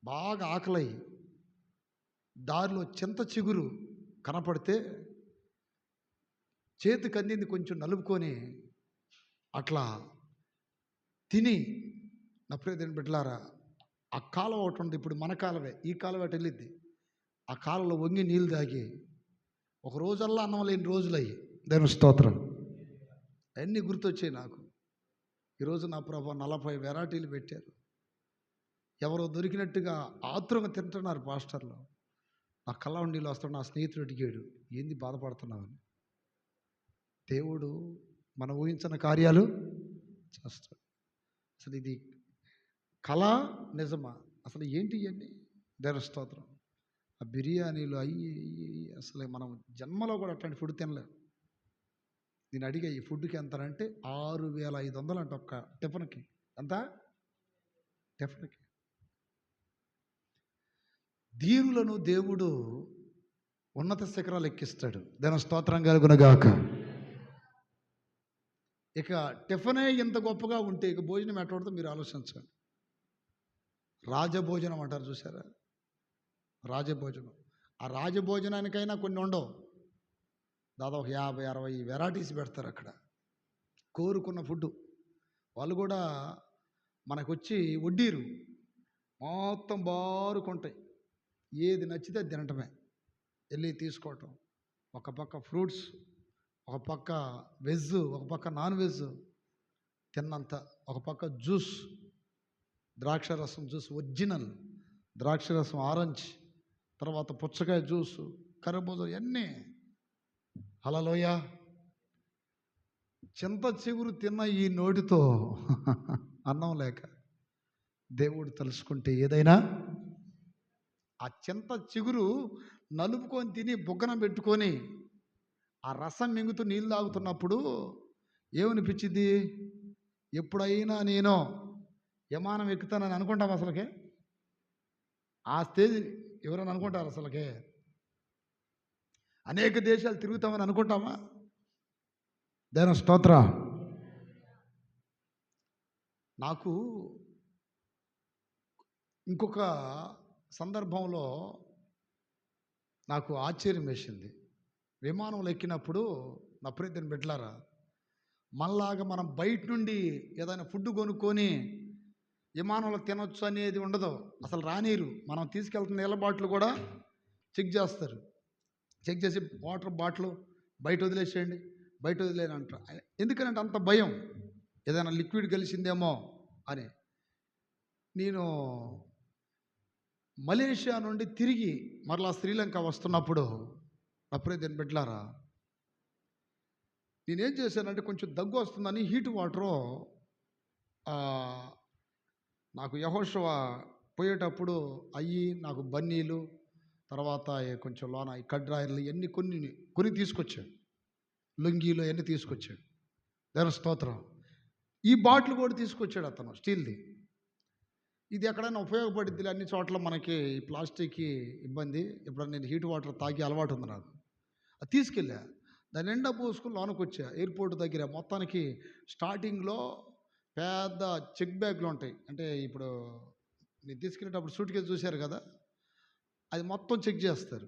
బాగా ఆకలై దారిలో చింత చిగురు కనపడితే చేతికి అందింది కొంచెం నలుపుకొని అట్లా తిని, నా ప్రియమైన బిడ్డలారా, ఆ కాలువ ఒకటి ఉంది, ఇప్పుడు మన కాలువే, ఈ కాలువ అటు వెళ్ళిద్ది. ఆ కాలువలో వంగి నీళ్ళు తాగి ఒక రోజల్లా అన్నం లేని రోజులయ్యి, దేవుని స్తోత్రం. అవన్నీ గుర్తొచ్చాయి నాకు. ఈరోజు నా ప్రభు 40 వెరైటీలు పెట్టారు. ఎవరో దొరికినట్టుగా ఆత్రంగా తింటున్నారు పాస్టర్లు. నా కళ్ళ నీళ్ళు వస్తాడు. నా స్నేహితుడు అడిగాడు, ఏంది బాధపడుతున్నావని. దేవుడు మనం ఊహించిన కార్యాలు చేస్తాడు. అసలు ఇది కళ నిజమా? అసలు ఏంటి ఇవన్నీ? దేవుని స్తోత్రం. ఆ బిర్యానీలు అయ్యి అసలు మనం జన్మలో కూడా అట్లాంటి ఫుడ్ తినలేం. నేను అడిగా, ఈ ఫుడ్కి ఎంత అంటే 6500 అంట ఒక్క టిఫిన్కి. ఎంత? టిఫిన్కి. దీనులను దేవుడు ఉన్నత శిఖరాలు ఎక్కిస్తాడు. దేవుని స్తోత్రం కలుగునుగాక. ఇక టిఫినే ఇంత గొప్పగా ఉంటే ఇక భోజనం ఎట్టబడితే మీరు ఆలోచించండి. రాజభోజనం అంటారు చూసారా? రాజభోజనం. ఆ రాజభోజనానికైనా కొన్ని ఉండవు, దాదాపు 50-60 వెరైటీస్ పెడతారు అక్కడ. కోరుకున్న ఫుడ్ వాళ్ళు కూడా మనకు వచ్చి వడ్డీరు మొత్తం బారుకుంటాయి. ఏది నచ్చితే అది తినటమే, వెళ్ళి తీసుకోవటం. ఒక పక్క ఫ్రూట్స్, ఒక పక్క వెజ్, ఒక పక్క నాన్ వెజ్ తిన్నంత, ఒక పక్క జ్యూస్, ద్రాక్షరసం జ్యూస్ ఒరిజినల్ ద్రాక్షరసం ఆరెంజ్, తర్వాత పుచ్చకాయ జ్యూసు, కర్బూజా, ఇవన్నీ. హల్లెలూయా. చింత చిగురు తిన్న ఈ నోటితో అన్నం లేక దేవుడు తలుసుకుంటే ఏదైనా, ఆ చింత చిగురు నలుపుకొని తిని బుగ్గన పెట్టుకొని ఆ రసం మింగుతూ నీళ్ళు తాగుతున్నప్పుడు ఏమనిపించింది? ఎప్పుడైనా నేను విమానం ఎక్కుతానని అనుకుంటాం అసలుకే? ఆ స్టేజ్ ఎవరైనా అనుకుంటారు అసలుకే? అనేక దేశాలు తిరుగుతామని అనుకుంటామా? దేవుని స్తోత్రం. నాకు ఇంకొక సందర్భంలో నాకు ఆశ్చర్యం వేసింది. విమానంలో ఎక్కినప్పుడు నా ప్రియమైన బిడ్డలారా, మనలాగా మనం బయట నుండి ఏదైనా ఫుడ్ కొనుక్కొని విమానంలో తినొచ్చు అనేది ఉండదు. అసలు రానీరు. మనం తీసుకెళ్తున్న నీళ్ళ బాటిల్ కూడా చెక్ చేస్తారు. చెక్ చేసి వాటర్ బాటిల్ బయట వదిలేసేయండి, బయట వదిలేని అంటారు. ఎందుకంటే అంత భయం, ఏదైనా లిక్విడ్ కలిసిందేమో అని. నేను మలేషియా నుండి తిరిగి మరలా శ్రీలంక వస్తున్నప్పుడు నా ప్రియమైన బిడ్డలారా, నేనేం చేశానంటే కొంచెం దగ్గు వస్తుందని హీట్ వాటరు నాకు యెహోషువ పోయేటప్పుడు అయ్యి నాకు బన్నీలు, తర్వాత కొంచెం లోన ఈ కడ్రాయర్లు ఇవన్నీ కొన్ని తీసుకొచ్చాడు. లుంగీలు అవన్నీ తీసుకొచ్చాడు. దేవుని స్తోత్రం. ఈ బాటిల్ కూడా తీసుకొచ్చాడు అతను, స్టీల్ది. ఇది ఎక్కడైనా ఉపయోగపడుద్ది. అన్ని చోట్ల మనకి ఈ ప్లాస్టిక్కి ఇబ్బంది. ఇప్పుడు నేను హీట్ వాటర్ తాగి అలవాటు ఉంది నాకు. అది తీసుకెళ్ళా, దాని నిండా పోసుకుని లోనకి వచ్చా. ఎయిర్పోర్ట్ దగ్గర మొత్తానికి స్టార్టింగ్లో పెద్ద చెక్ బ్యాగ్లు ఉంటాయి. అంటే ఇప్పుడు నేను తీసుకెళ్ళేటప్పుడు సూట్ కేసు చూశారు కదా, అది మొత్తం చెక్ చేస్తారు.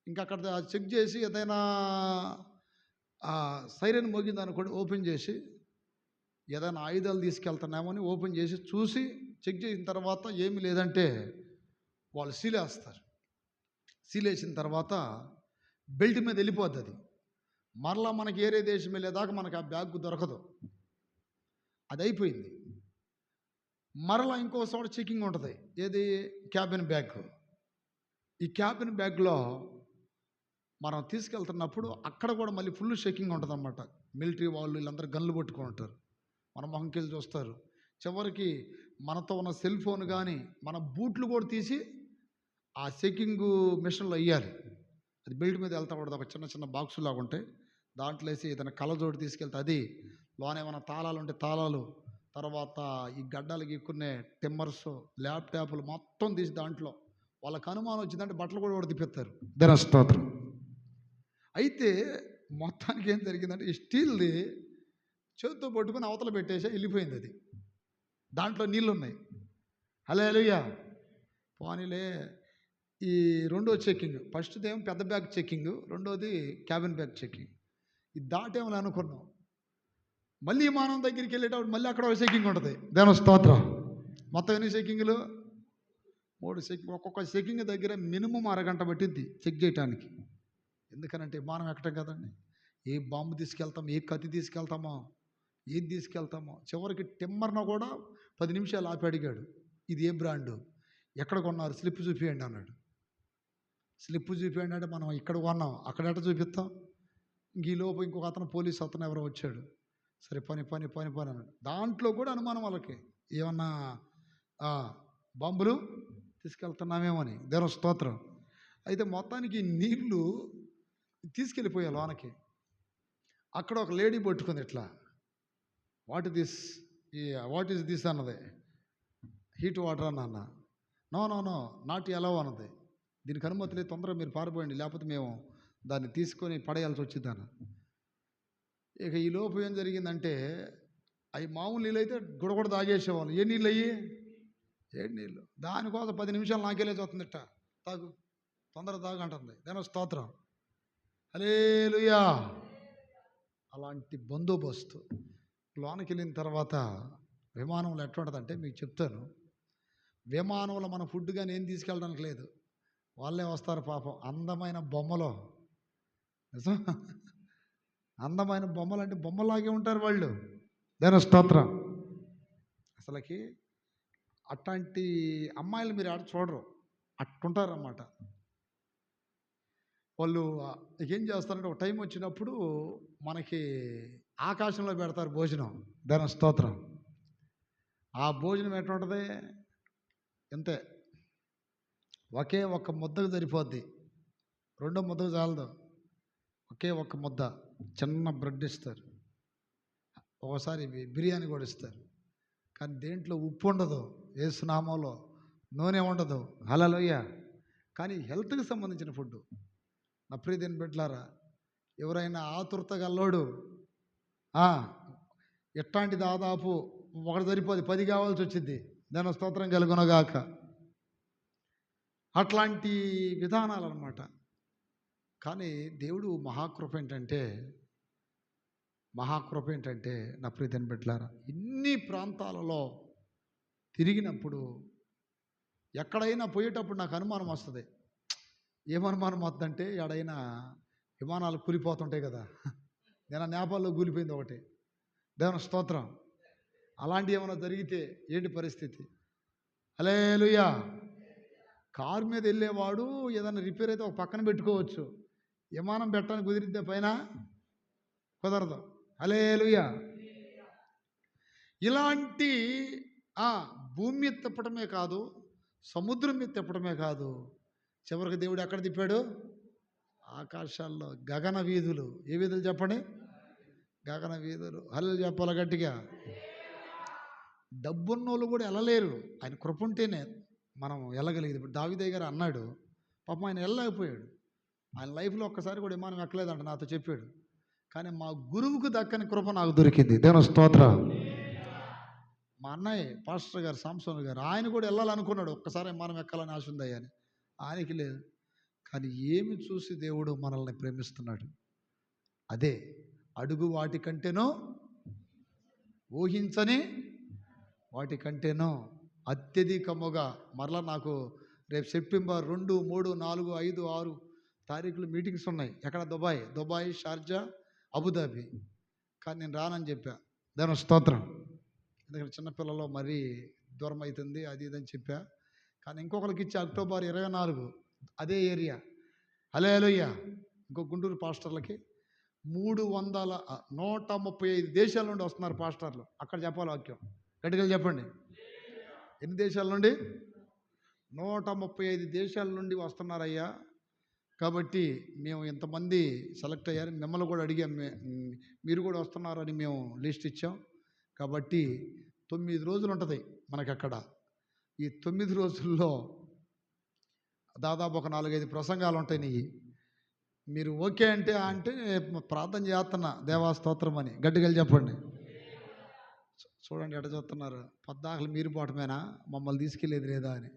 ఇంకా అక్కడ చెక్ చేసి ఏదైనా సైరన్ మోగింది అనుకోండి, ఓపెన్ చేసి ఏదైనా ఆయుధాలు తీసుకెళ్తున్నామో అని ఓపెన్ చేసి చూసి చెక్ చేసిన తర్వాత ఏమీ లేదంటే వాళ్ళు సీలేస్తారు. సీలేసిన తర్వాత బెల్ట్ మీద వెళ్ళిపోద్ది. అది మరలా మనకి ఏరే దేశం వెళ్ళేదాకా మనకి ఆ బ్యాగ్ దొరకదు. అది అయిపోయింది. మరలా ఇంకో చోట చెకింగ్ ఉంటుంది. ఏది? Cabin bag. ఈ క్యాబిన్ బ్యాగ్లో మనం తీసుకెళ్తున్నప్పుడు అక్కడ కూడా మళ్ళీ ఫుల్ చెకింగ్ ఉంటుంది అన్నమాట. మిలిటరీ వాళ్ళు వీళ్ళందరూ గన్లు పట్టుకొని ఉంటారు, మన మొహంకెళ్ళి చూస్తారు. చివరికి మనతో ఉన్న సెల్ ఫోన్ కానీ మన బూట్లు కూడా తీసి ఆ చెకింగ్ మిషన్లో వేయాలి. అది బెల్ట్ మీద వెళ్తా ఉండదు, ఒక చిన్న చిన్న బాక్సు లాగా ఉంటాయి, దాంట్లో వేసి ఏదైనా కళ్ళజోడు తీసుకెళ్తే అది, లోన ఏమైనా తాళాలు ఉంటే తాళాలు, తర్వాత ఈ గడ్డలు గీక్కునే టిమ్మర్స్, ల్యాప్టాప్లు మొత్తం తీసి దాంట్లో, వాళ్ళకి అనుమానం వచ్చిందంటే బట్టలు కూడా తిప్పిస్తారు. దేని స్తోత్రం. అయితే మొత్తానికి ఏం జరిగిందంటే ఈ స్టీల్ది చేతితో పట్టుకుని అవతల పెట్టేసి వెళ్ళిపోయింది. అది దాంట్లో నీళ్ళు ఉన్నాయి. హల్లెలూయా. పోనీలే. ఈ రెండో చెక్కింగ్, ఫస్ట్ది ఏమో పెద్ద బ్యాగ్ చెక్కింగ్, రెండోది క్యాబిన్ బ్యాగ్ చెక్కింగ్. ఇది దాటేమని అనుకున్నాం. మళ్ళీ విమానం దగ్గరికి వెళ్ళేటప్పుడు మళ్ళీ అక్కడ ఒక చెక్కింగ్ ఉంటుంది. దేని స్తోత్రం. మొత్తం ఎన్ని చెక్కింగ్లు? 3 చెక్కింగ్. ఒక్కొక్క చెక్కింగ్ దగ్గర మినిమం అరగంట పట్టిద్ది చెక్ చేయడానికి. ఎందుకనంటే విమానం ఎక్కటం కదండి. ఏ బాంబు తీసుకెళ్తాం, ఏ కత్తి తీసుకెళ్తామో, ఏది తీసుకెళ్తామో. చివరికి టిమ్మర్ను కూడా 10 నిమిషాలు ఆపి అడిగాడు, ఇది ఏ బ్రాండు, ఎక్కడ కొన్నారు, స్లిప్ చూపియండి అన్నాడు. స్లిప్ చూపియండి అంటే మనం ఇక్కడ కొన్నాం, అక్కడ ఎట్ట చూపిస్తాం. ఈలోపు ఇంకొక అతను, పోలీసు అతను ఎవరో వచ్చాడు. సరే పని పని పని పని అన్నాడు. దాంట్లో కూడా అనుమానం వాళ్ళకి, ఏమన్నా బాంబులు తీసుకెళ్తున్నామేమని. దేవుని స్తోత్రం. అయితే మొత్తానికి నీళ్లు తీసుకెళ్ళిపోయా లోనకి. అక్కడ ఒక లేడీ పట్టుకుంది ఇట్లా, వాట్ ఈస్ దిస్ అన్నది. హీట్ వాటర్ అన్న. No no no not allow అన్నది. దీనికి అనుమతి లేదు, తొందరగా మీరు పారిపోయండి, లేకపోతే మేము దాన్ని తీసుకొని పడేయాల్సి వచ్చింది అన్న. ఇక ఈ లోపు ఏం జరిగిందంటే, అవి మామూలు నీళ్ళు అయితే గుడగొడ తాగేసేవాళ్ళు. ఏ నీళ్ళు అయ్యి? ఏడు నీళ్ళు. దానికోసం 10 నిమిషాలు నాకేలేసి వస్తుంది, ఇట్ట తాగు, తొందరగా తాగు అంటుంది. దాని స్తోత్రం. హల్లెలూయా. అలాంటి బందోబస్తు. లోనికి వెళ్ళిన తర్వాత విమానంలో ఎట్లా ఉంటుందంటే మీకు చెప్తాను. విమానంలో మన ఫుడ్ కానీ ఏం తీసుకెళ్ళడానికి లేదు, వాళ్ళే వస్తారు పాపం. అందమైన బొమ్మలో, నిజం, అందమైన బొమ్మలు అంటే బొమ్మలాగే ఉంటారు వాళ్ళు. దేని స్తోత్రం. అసలుకి అట్లాంటి అమ్మాయిలు మీరు ఆడ చూడరు, అట్టుంటారన్నమాట వాళ్ళు. ఏం చేస్తారంటే ఒక టైం వచ్చినప్పుడు మనకి ఆకాశంలో పెడతారు భోజనం. దేని స్తోత్రం. ఆ భోజనం ఎట్లా ఉంటుంది, ఇంతే, ఒకే ఒక్క ముద్దకు సరిపోద్ది, రెండో ముద్దకు చాలదు. ఒకే ఒక్క ముద్ద, చిన్న బ్రెడ్ ఇస్తారు, ఒకసారి బిర్యానీ కూడా ఇస్తారు. కానీ దేంట్లో ఉప్పు ఉండదు, యేసు నామంలో నూనె ఉండదు. హల్లెలూయా. కానీ హెల్త్కి సంబంధించిన ఫుడ్. నా ప్రియదేని బిడ్డలారా, ఎవరైనా ఆతురత గల్లోడు ఎట్లాంటి దాదాపు ఒకటి సరిపోదు, 10 కావాల్సి వచ్చింది. దాని స్తోత్రం కలుగునగాక. అట్లాంటి విధానాలు అన్నమాట. కానీ దేవుడు మహాకృప ఏంటంటే నా ప్రియదేని బిడ్డలారా, ఇన్ని ప్రాంతాలలో తిరిగినప్పుడు ఎక్కడైనా పోయేటప్పుడు నాకు అనుమానం వస్తుంది. ఏమనుమానం వద్దంటే, ఎక్కడైనా విమానాలు కూలిపోతుంటాయి కదా. నేను నేపాల్లో కూలిపోయింది ఒకటి. దేవుని స్తోత్రం. అలాంటి ఏమైనా జరిగితే ఏంటి పరిస్థితి? హల్లెలూయా. కారు మీద వెళ్ళేవాడు ఏదైనా రిపేర్ అయితే ఒక పక్కన పెట్టుకోవచ్చు, విమానం పెట్టడానికి కుదిరితే పైన కుదరదు. హల్లెలూయా. ఇలాంటి భూమి మీద తిప్పటమే కాదు, సముద్రం మీద తిప్పటమే కాదు, చివరికి దేవుడు ఎక్కడ తిప్పాడు? ఆకాశాల్లో గగన వీధులు. ఏ వీధులు చెప్పండి? గగన వీధులు. హల్లెలూయా చెప్పాలి గట్టిగా. డబ్బున్నోళ్ళు కూడా వెళ్ళలేరు, ఆయన కృప ఉంటేనే మనం వెళ్ళగలిగేది. ఇప్పుడు దావీదయ్య గారు అన్నాడు, పాపం ఆయన వెళ్ళలేకపోయాడు. ఆయన లైఫ్లో ఒక్కసారి కూడా విమానం ఎక్కలేదంట, నాతో చెప్పాడు. కానీ మా గురువుకు దక్కని కృప నాకు దొరికింది. దేవుని స్తోత్రం. మా అన్నయ్య పాస్టర్ గారు సాంసోన్ గారు, ఆయన కూడా వెళ్ళాలనుకున్నాడు, ఒక్కసారి విమానం ఎక్కాలని ఆశ ఉందయ్యా అని. ఆయనకి లేదు. కానీ ఏమి చూసి దేవుడు మనల్ని ప్రేమిస్తున్నాడు? అదే, అడుగు వాటికంటేనో, ఊహించని వాటికంటేనో అత్యధికముగా. మరలా నాకు రేపు సెప్టెంబర్ 2, 3, 4, 5, 6 తారీఖులు మీటింగ్స్ ఉన్నాయి. ఎక్కడ? Dubai, Sharjah, Abu Dhabi. కానీ నేను రానని చెప్పా. దేవుని స్తోత్రం. ఎందుకంటే చిన్నపిల్లలు మరీ దూరం అవుతుంది, అది ఇదని చెప్పా. కానీ ఇంకొకరికి ఇచ్చి అక్టోబర్ 24 అదే ఏరియా. హల్లెలూయా. ఇంకో గుంటూరు పాస్టర్లకి 135 దేశాల నుండి వస్తున్నారు పాస్టర్లు. అక్కడ చెప్పాలి వాక్యం. గట్టిగా చెప్పండి. ఎన్ని దేశాల నుండి? 135 దేశాల నుండి వస్తున్నారయ్యా. కాబట్టి మేము ఇంతమంది సెలెక్ట్ అయ్యారు, మిమ్మల్ని కూడా అడిగాం, మీరు కూడా వస్తున్నారని మేము లిస్ట్ ఇచ్చాం. కాబట్టి 9 రోజులు ఉంటుంది మనకి అక్కడ. ఈ 9 రోజుల్లో దాదాపు ఒక 4-5 ప్రసంగాలు ఉంటాయి నీ. మీరు ఓకే అంటే ప్రార్థన చేస్తున్నా దేవా స్తోత్రం అని గట్టిగా చెప్పండి. చూడండి ఎట చూస్తున్నారు, పద్దాకలు మీరు పోవటమేనా, మమ్మల్ని తీసుకెళ్ళేది లేదా అని.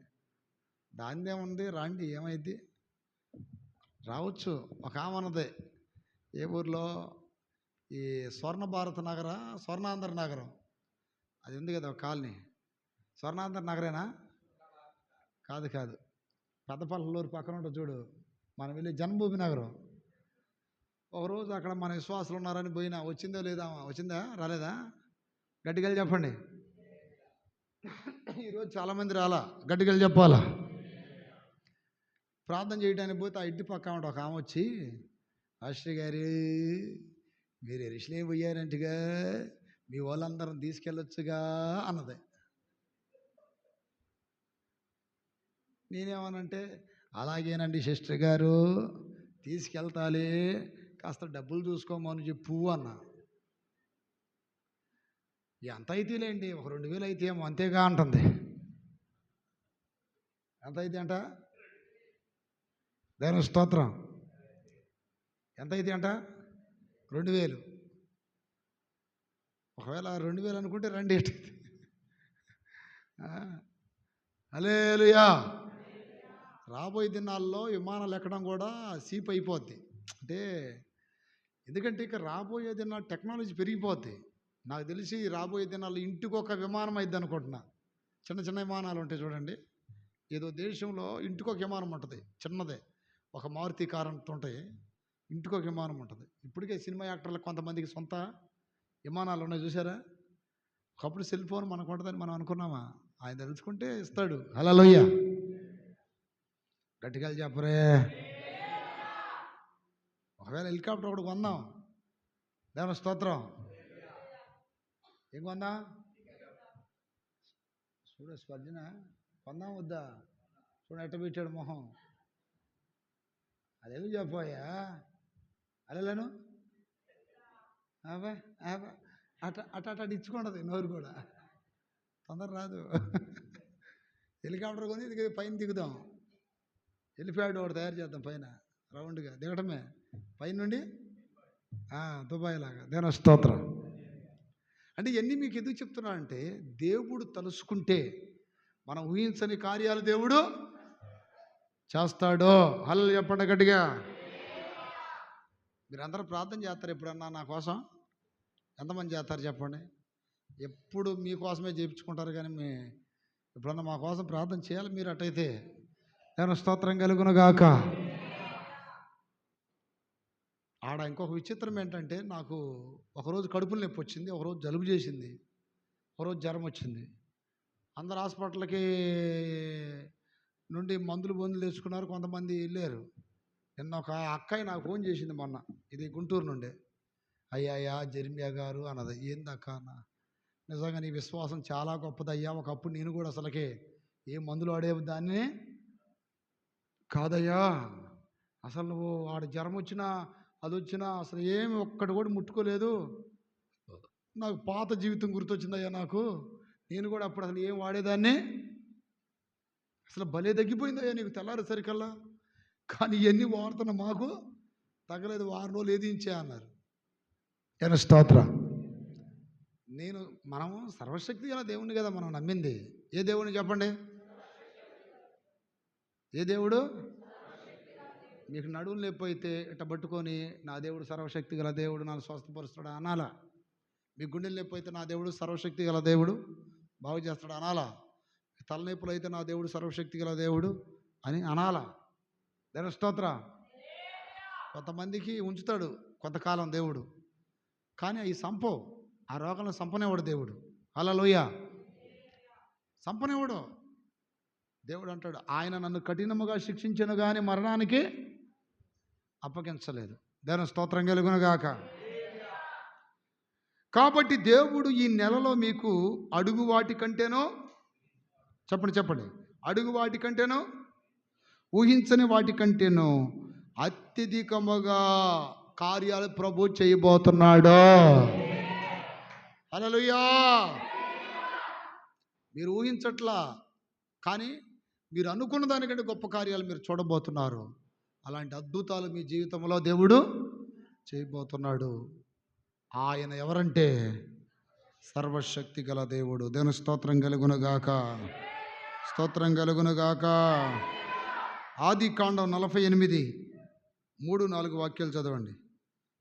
దానిదేముంది, రాండి, ఏమైంది, రావచ్చు. ఒక ఆమె ఉన్నది, ఏ ఊర్లో, ఈ స్వర్ణ భారత నగర, స్వర్ణాంధ్ర నగరం అది ఉంది కదా ఒక కాలనీ, స్వర్ణాంధ్ర నగరేనా? కాదు కాదు, పెద్దపల్లూరు పక్కన ఉంటుంది చూడు, మనం వెళ్ళి జన్మభూమి నగరం. ఒకరోజు అక్కడ మన విశ్వాసులు ఉన్నారని పోయినా, వచ్చిందో లేదా, వచ్చిందా రాలేదా గట్టిగా చెప్పండి. ఈరోజు చాలామంది రాలా, గట్టిగా చెప్పాలా. ప్రార్థన చేయడానికి పోతే ఆ ఇంటి పక్క ఒక ఆమె వచ్చి, ఆశ్రీ గారు మీరు ఎరుషలేం పోయారంటగా, మీ వాళ్ళందరం తీసుకెళ్ళొచ్చుగా అన్నది. నేనేమనంటే, అలాగేనండి సిస్టర్ గారు, తీసుకెళ్తాలే, కాస్త డబ్బులు చూసుకోమని చెప్పు అన్నా. ఎంత అయితేలేండి, ఒక 2000 అయితే ఏమో అంతేగా అంటుంది. ఎంత అయితే అంట, దేవుని స్తోత్రం, ఎంత అయితే అంట, 2000. ఒకవేళ 2000 అనుకుంటే రండి. హల్లెలూయా. రాబోయే దినాల్లో విమానాలు ఎక్కడం కూడా సీప్ అయిపోద్ది. అంటే ఎందుకంటే ఇక రాబోయే దినాలు టెక్నాలజీ పెరిగిపోద్ది. నాకు తెలిసి రాబోయే దినాల్లో ఇంటికి ఒక విమానం అయింది అనుకుంటున్నా. చిన్న చిన్న విమానాలు ఉంటాయి చూడండి, ఏదో దేశంలో ఇంటికి ఒక విమానం ఉంటుంది, చిన్నదే, ఒక మారుతి కారు అంత ఉంటాయి, ఇంటికి ఒక విమానం ఉంటుంది. ఇప్పటికే సినిమా యాక్టర్లకు కొంతమందికి సొంత విమానాలు ఉన్నాయి చూసారా. ఒకప్పుడు సెల్ ఫోన్ మనకు ఉంటుందని మనం అనుకున్నామా, ఆయన తెలుసుకుంటే ఇస్తాడు. హల్లెలూయా, గట్టిగా చెప్పరే. ఒకవేళ హెలికాప్టర్ ఒకటి కొందాం, దేవుని స్తోత్రం. ఏం కొందాం, చూడ స్పర్జన కొందాం వద్దా, చూడ ఎట్ట పెట్టాడు మొహం. అదేదో చెప్పాయా, అదేలేను అవే అట అట అట ఇచ్చుకుంటుంది నోరు కూడా, తొందర రాదు. హెలికాప్టర్ కొని పైన దిగుదాం, హెలిప్యాడ్ ఒకటి తయారు చేద్దాం, పైన రౌండ్గా దిగటమే, పైన నుండి దుబాయ్ లాగా. దేవుని స్తోత్రం. అంటే ఇవన్నీ మీకు ఎందుకు చెప్తున్నానంటే, దేవుడు తలుసుకుంటే మనం ఊహించని కార్యాలు దేవుడు చేస్తాడు. హల్లెలూయా చెప్పండి గట్టిగా. మీరందరూ ప్రార్థన చేస్తారు ఎప్పుడన్నా నా కోసం? ఎంతమంది చేస్తారు చెప్పండి? ఎప్పుడు మీకోసమే చేయించుకుంటారు, కానీ ఎప్పుడన్నా మా కోసం ప్రార్థన చేయాలి మీరు. అటైతే నేను స్తోత్రం కలుగునుగాక. ఆడ ఇంకొక విచిత్రం ఏంటంటే, నాకు ఒకరోజు కడుపులు నొప్పి వచ్చింది, ఒకరోజు జలుబు చేసింది, ఒకరోజు జ్వరం వచ్చింది. అందరు హాస్పిటల్కి నుండి మందులు తెచ్చుకున్నారు, కొంతమంది వెళ్ళారు. నిన్న ఒక అక్కయ్య నాకు ఫోన్ చేసింది మొన్న, ఇది గుంటూరు నుండి. అయ్యా జెర్మియా గారు అన్నది. ఏందక్క అన్న, నిజంగా నీ విశ్వాసం చాలా గొప్పదయ్యా, ఒకప్పుడు నేను కూడా అసలుకే ఏ మందులు వాడే దాన్ని కాదయ్యా, అసలు నువ్వు ఆడ జ్వరం వచ్చినా అది వచ్చినా అసలు ఏమి ఒక్కటి కూడా ముట్టుకోలేదు, నాకు పాత జీవితం గుర్తొచ్చిందయ్యా నాకు, నేను కూడా అప్పుడు అసలు ఏం వాడేదాన్ని, అసలు భలే తగ్గిపోయిందయ్యా నీకు తెల్లారేసరికల్లా, కానీ ఇవన్నీ వాడుతున్నా మాకు తగ్గలేదు, 6 రోజులు ఏదించే అన్నారు. ఏనా స్తోత్రం. మనము సర్వశక్తి గల దేవుణ్ణి కదా మనం నమ్మింది. ఏ దేవుడిని చెప్పండి, ఏ దేవుడు? మీకు నడువులు లేకపోతే ఇట్ట పట్టుకొని, నా దేవుడు సర్వశక్తి గల దేవుడు నాకు స్వస్థపరుస్తాడు అనాలా? మీ గుండెలు లేకపోతే నా దేవుడు సర్వశక్తి గల దేవుడు బాగు చేస్తాడు అనాలా? తలనొప్పులు అయితే నా దేవుడు సర్వశక్తి గల దేవుడు అని అనాలా? దేవుని స్తోత్రం. కొంతమందికి ఉంచుతాడు కొంతకాలం దేవుడు, కానీ ఈ ఆ రోగంలో సంపనేవాడు దేవుడు. హల్లెలూయా. సంపనేవాడు దేవుడు అంటాడు, ఆయన నన్ను కఠినముగా శిక్షించను కానీ మరణానికి అప్పగించలేదు. దేవుని స్తోత్రం కలుగునుగాక. కాబట్టి దేవుడు ఈ నెలలో మీకు అడుగు వాటి కంటేనో చెప్పండి చెప్పండి. అడుగు వాటికంటేను, ఊహించని వాటికంటేను అత్యధికముగా కార్యాలు ప్రభు చేయబోతున్నాడు. హల్లెలూయా. మీరు ఊహించట్లా, కానీ మీరు అనుకున్న దానికంటే గొప్ప కార్యాలు మీరు చూడబోతున్నారు. అలాంటి అద్భుతాలు మీ జీవితంలో దేవుడు చేయబోతున్నాడు. ఆయన ఎవరంటే సర్వశక్తి గల దేవుడు. దేవుని స్తోత్రం కలుగునుగాక, స్తోత్రం కలుగునుగాక. ఆది కాండం 48 3-4 వాక్యాలు చదవండి.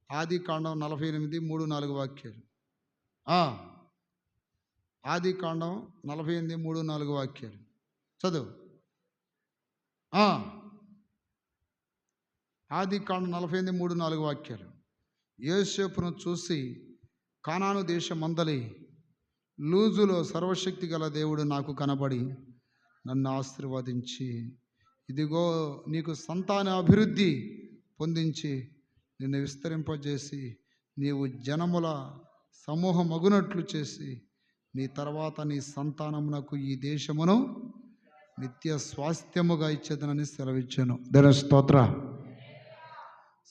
ఆది కాండం 48 3-4 వాక్యాలు. ఆది కాండం 48 3-4 వాక్యాలు చదువు. ఆది కాండం 48 3-4 వాక్యాలు. యోసేపును చూసి, కానాను దేశమందలి లూజులో సర్వశక్తి గల దేవుడు నాకు కనబడి నన్ను ఆశీర్వదించి, ఇదిగో నీకు సంతాన అభివృద్ధి పొందించి నిన్ను విస్తరింపజేసి నీవు జనముల సమూహమగునట్లు చేసి నీ తర్వాత నీ సంతానమునకు ఈ దేశమును నిత్య స్వాస్థ్యముగా ఇచ్చేదనని సెలవిచ్చాను. దేవుని స్తోత్ర.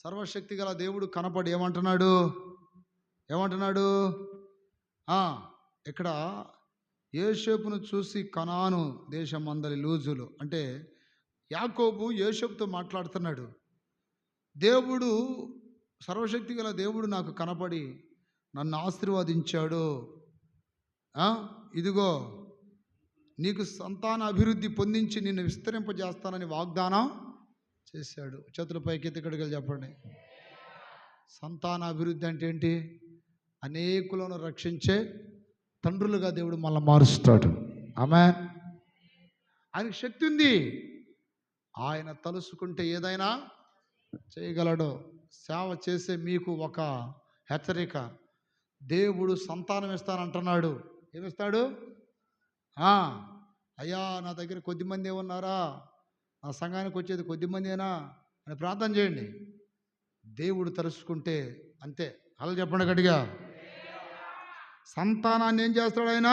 సర్వశక్తి గల దేవుడు కనపడి ఏమంటున్నాడు? ఇక్కడ యోసేపును చూసి కనాను దేశమందలి లూజులు అంటే యాకోబు యోసేపుతో మాట్లాడుతున్నాడు. దేవుడు, సర్వశక్తి గల దేవుడు నాకు కనపడి నన్ను ఆశీర్వదించాడు. ఇదిగో నీకు సంతాన అభివృద్ధి పొందించి నిన్ను విస్తరింపజేస్తానని వాగ్దానం చేశాడు. చేతుల పైకి ఎత్తికడిగా చెప్పండి. సంతాన అభివృద్ధి అంటే ఏంటి? అనేకులను రక్షించే తండ్రులుగా దేవుడు మళ్ళీ మారుస్తాడు. ఆమేన్. ఆయనకు శక్తి ఉంది. ఆయన తలుసుకుంటే ఏదైనా చేయగలడు. సేవ చేసే మీకు ఒక హెచ్చరిక, దేవుడు సంతానం ఇస్తానంటున్నాడు. ఏమిస్తాడు? అయ్యా నా దగ్గర కొద్దిమంది ఉన్నారా, నా సంఘానికి వచ్చేది కొద్దిమందేనా అని ప్రార్థన చేయండి. దేవుడు తలుసుకుంటే అంతే. అలా చెప్పండి గట్టిగా. సంతానాన్ని ఏం చేస్తాడు? ఆయన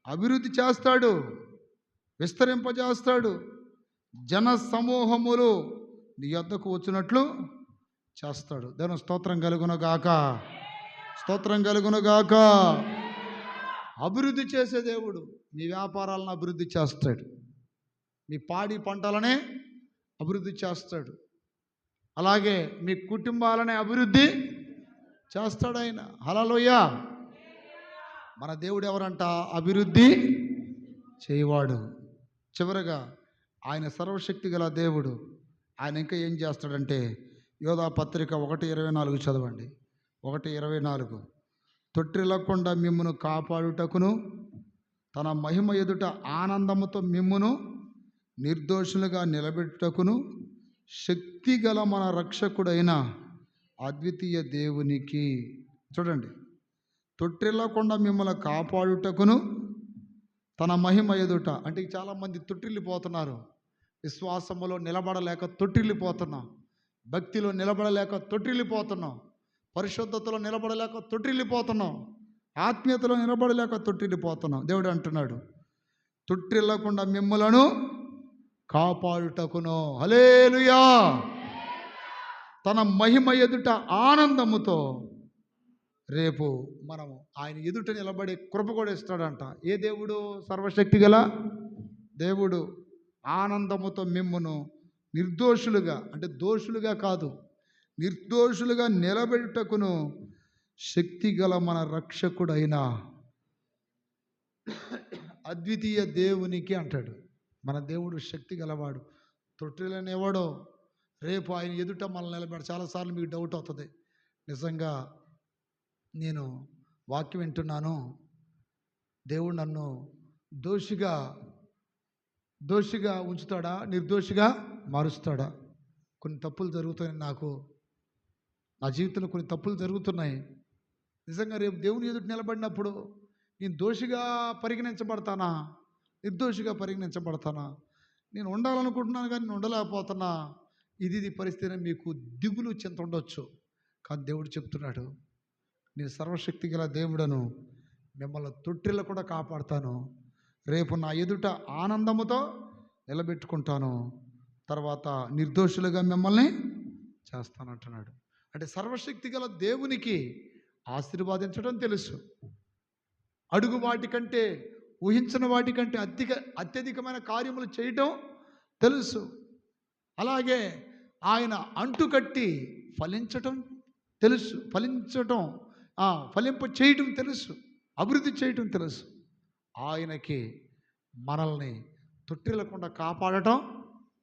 అభివృద్ధి చేస్తాడు, విస్తరింపజేస్తాడు. జన సమూహములు నీ యొద్దకు వచ్చినట్లు చేస్తాడు. దేవుని స్తోత్రం కలుగునుగాక, స్తోత్రం కలుగునుగాక. అభివృద్ధి చేసే దేవుడు మీ వ్యాపారాలను అభివృద్ధి చేస్తాడు, మీ పాడి పంటలనే అభివృద్ధి చేస్తాడు, అలాగే మీ కుటుంబాలనే అభివృద్ధి చేస్తాడు ఆయన. హల్లెలూయా. మన దేవుడు ఎవరంట? అభివృద్ధి చేయవాడు. చివరగా ఆయన సర్వశక్తి గల దేవుడు. ఆయన ఇంకా ఏం చేస్తాడంటే, యోధా పత్రిక 1:24 చదవండి. 1:24. తొట్టిల్లకుండా మిమ్మును కాపాడుటకును తన మహిమ ఎదుట ఆనందముతో మిమ్మును నిర్దోషులుగా నిలబెట్టుటకును శక్తి గల మన రక్షకుడైన అద్వితీయ దేవునికి. చూడండి, తొట్టిల్లకుండా మిమ్మల్ని కాపాడుటకును తన మహిమ ఎదుట అంటే చాలామంది తొట్టిల్లిపోతున్నారు. విశ్వాసములో నిలబడలేక తొట్టిల్లిపోతున్నాం, భక్తిలో నిలబడలేక తొట్టిల్లిపోతున్నాం, పరిశుద్ధతలో నిలబడలేక తొట్టిల్లిపోతున్నాం, ఆత్మీయతలో నిలబడలేక తొట్టిల్లిపోతున్నాం. దేవుడు అంటున్నాడు, తొట్టిల్లకుండా మిమ్మలను కాపాడుటకును. హల్లెలూయా. తన మహిమ ఎదుట ఆనందముతో రేపు మనము ఆయన ఎదుట నిలబడే కృప కూడా ఇస్తాడంట. ఏ దేవుడు? సర్వశక్తి గల దేవుడు. ఆనందముతో మిమ్మును నిర్దోషులుగా అంటే దోషులుగా కాదు, నిర్దోషులుగా నిలబెట్టుటకును శక్తి గల మన రక్షకుడైన అద్వితీయ దేవునికి అంటాడు. మన దేవుడు శక్తి గలవాడు. తొట్టిలనేవాడో రేపు ఆయన ఎదుట మనల్ని నిలబెడ. చాలాసార్లు మీకు డౌట్ అవుతుంది, నిజంగా నేను వాక్యం వింటున్నాను, దేవుడు నన్ను దోషిగా ఉంచుతాడా, నిర్దోషిగా మారుస్తాడా? కొన్ని తప్పులు జరుగుతున్నాయి, నా జీవితంలో కొన్ని తప్పులు జరుగుతున్నాయి. నిజంగా రేపు దేవుని ఎదుట నిలబడినప్పుడు నేను దోషిగా పరిగణించబడతానా, నిర్దోషిగా పరిగణించబడతానా? నేను ఉండాలనుకుంటున్నాను కానీ నేను ఉండలేకపోతున్నా. ఇది పరిస్థితి మీకు దిగులు చింత ఉండొచ్చు. కానీ దేవుడు చెప్తున్నాడు, నేను సర్వశక్తి గల దేవుడను, మిమ్మల్ని తొట్టిల్ల కూడా కాపాడుతాను. రేపు నా ఎదుట ఆనందముతో నిలబెట్టుకుంటాను, తర్వాత నిర్దోషులుగా మిమ్మల్ని చేస్తానంటున్నాడు. అంటే సర్వశక్తి గల దేవునికి ఆశీర్వాదించడం తెలుసు, అడుగు వాటికంటే, ఊహించిన వాటికంటే అత్యధికమైన కార్యములు చేయటం తెలుసు. అలాగే ఆయన అంటుకట్టి ఫలించటం తెలుసు, ఫలింప చేయటం తెలుసు, అభివృద్ధి చేయటం తెలుసు. ఆయనకి మనల్ని తొట్టిల్లకుండా కాపాడటం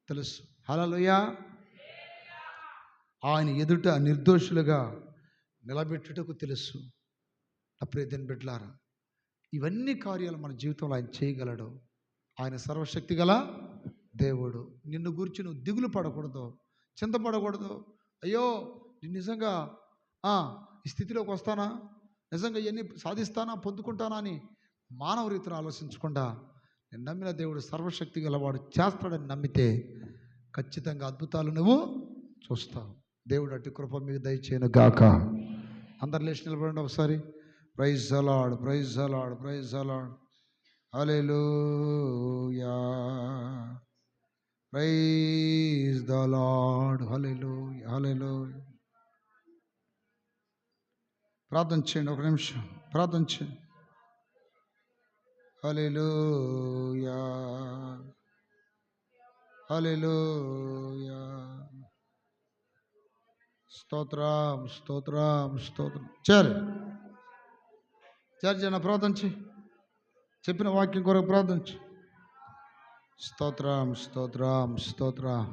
తెలుసు. హల్లెలూయా. ఆయన ఎదుట నిర్దోషులుగా నిలబెట్టుటకు తెలుసు. నా ప్రియ దేవుని బిడ్డలారా, ఇవన్నీ కార్యాలు మన జీవితంలో ఆయన చేయగలడు. ఆయన సర్వశక్తి గల దేవుడు. నిన్ను గురించి నువ్వు దిగులు పడకూడదు, చింతపడకూడదు. అయ్యో నేను నిజంగా ఈ స్థితిలోకి వస్తానా, నిజంగా ఇవన్నీ సాధిస్తానా, పొందుకుంటానా అని మానవ రీతిలో ఆలోచించకుండా, నేను నమ్మిన దేవుడు సర్వశక్తి గలవాడు చేస్తాడని నమ్మితే ఖచ్చితంగా అద్భుతాలు నువ్వు చూస్తావు. దేవుడు అట్టి కృప మీకు దయచేయను గాక. అందరు లేచి నిలబడండి ఒకసారి. Praise the lord, praise the lord, praise the lord. Hallelujah, praise the lord, hallelujah, hallelujah. ప్రార్థన చేయండి, ఒక నిమిషం ప్రార్థన చేయండి. హల్లెలూయా, హల్లెలూయా. స్తోత్రం, స్తోత్రం, స్తోత్రం. జన ప్రార్థన చేయి, చెప్పిన వాక్యం కొరకు ప్రార్థన చేయి. స్తోత్రం, స్తోత్రం, స్తోత్రం.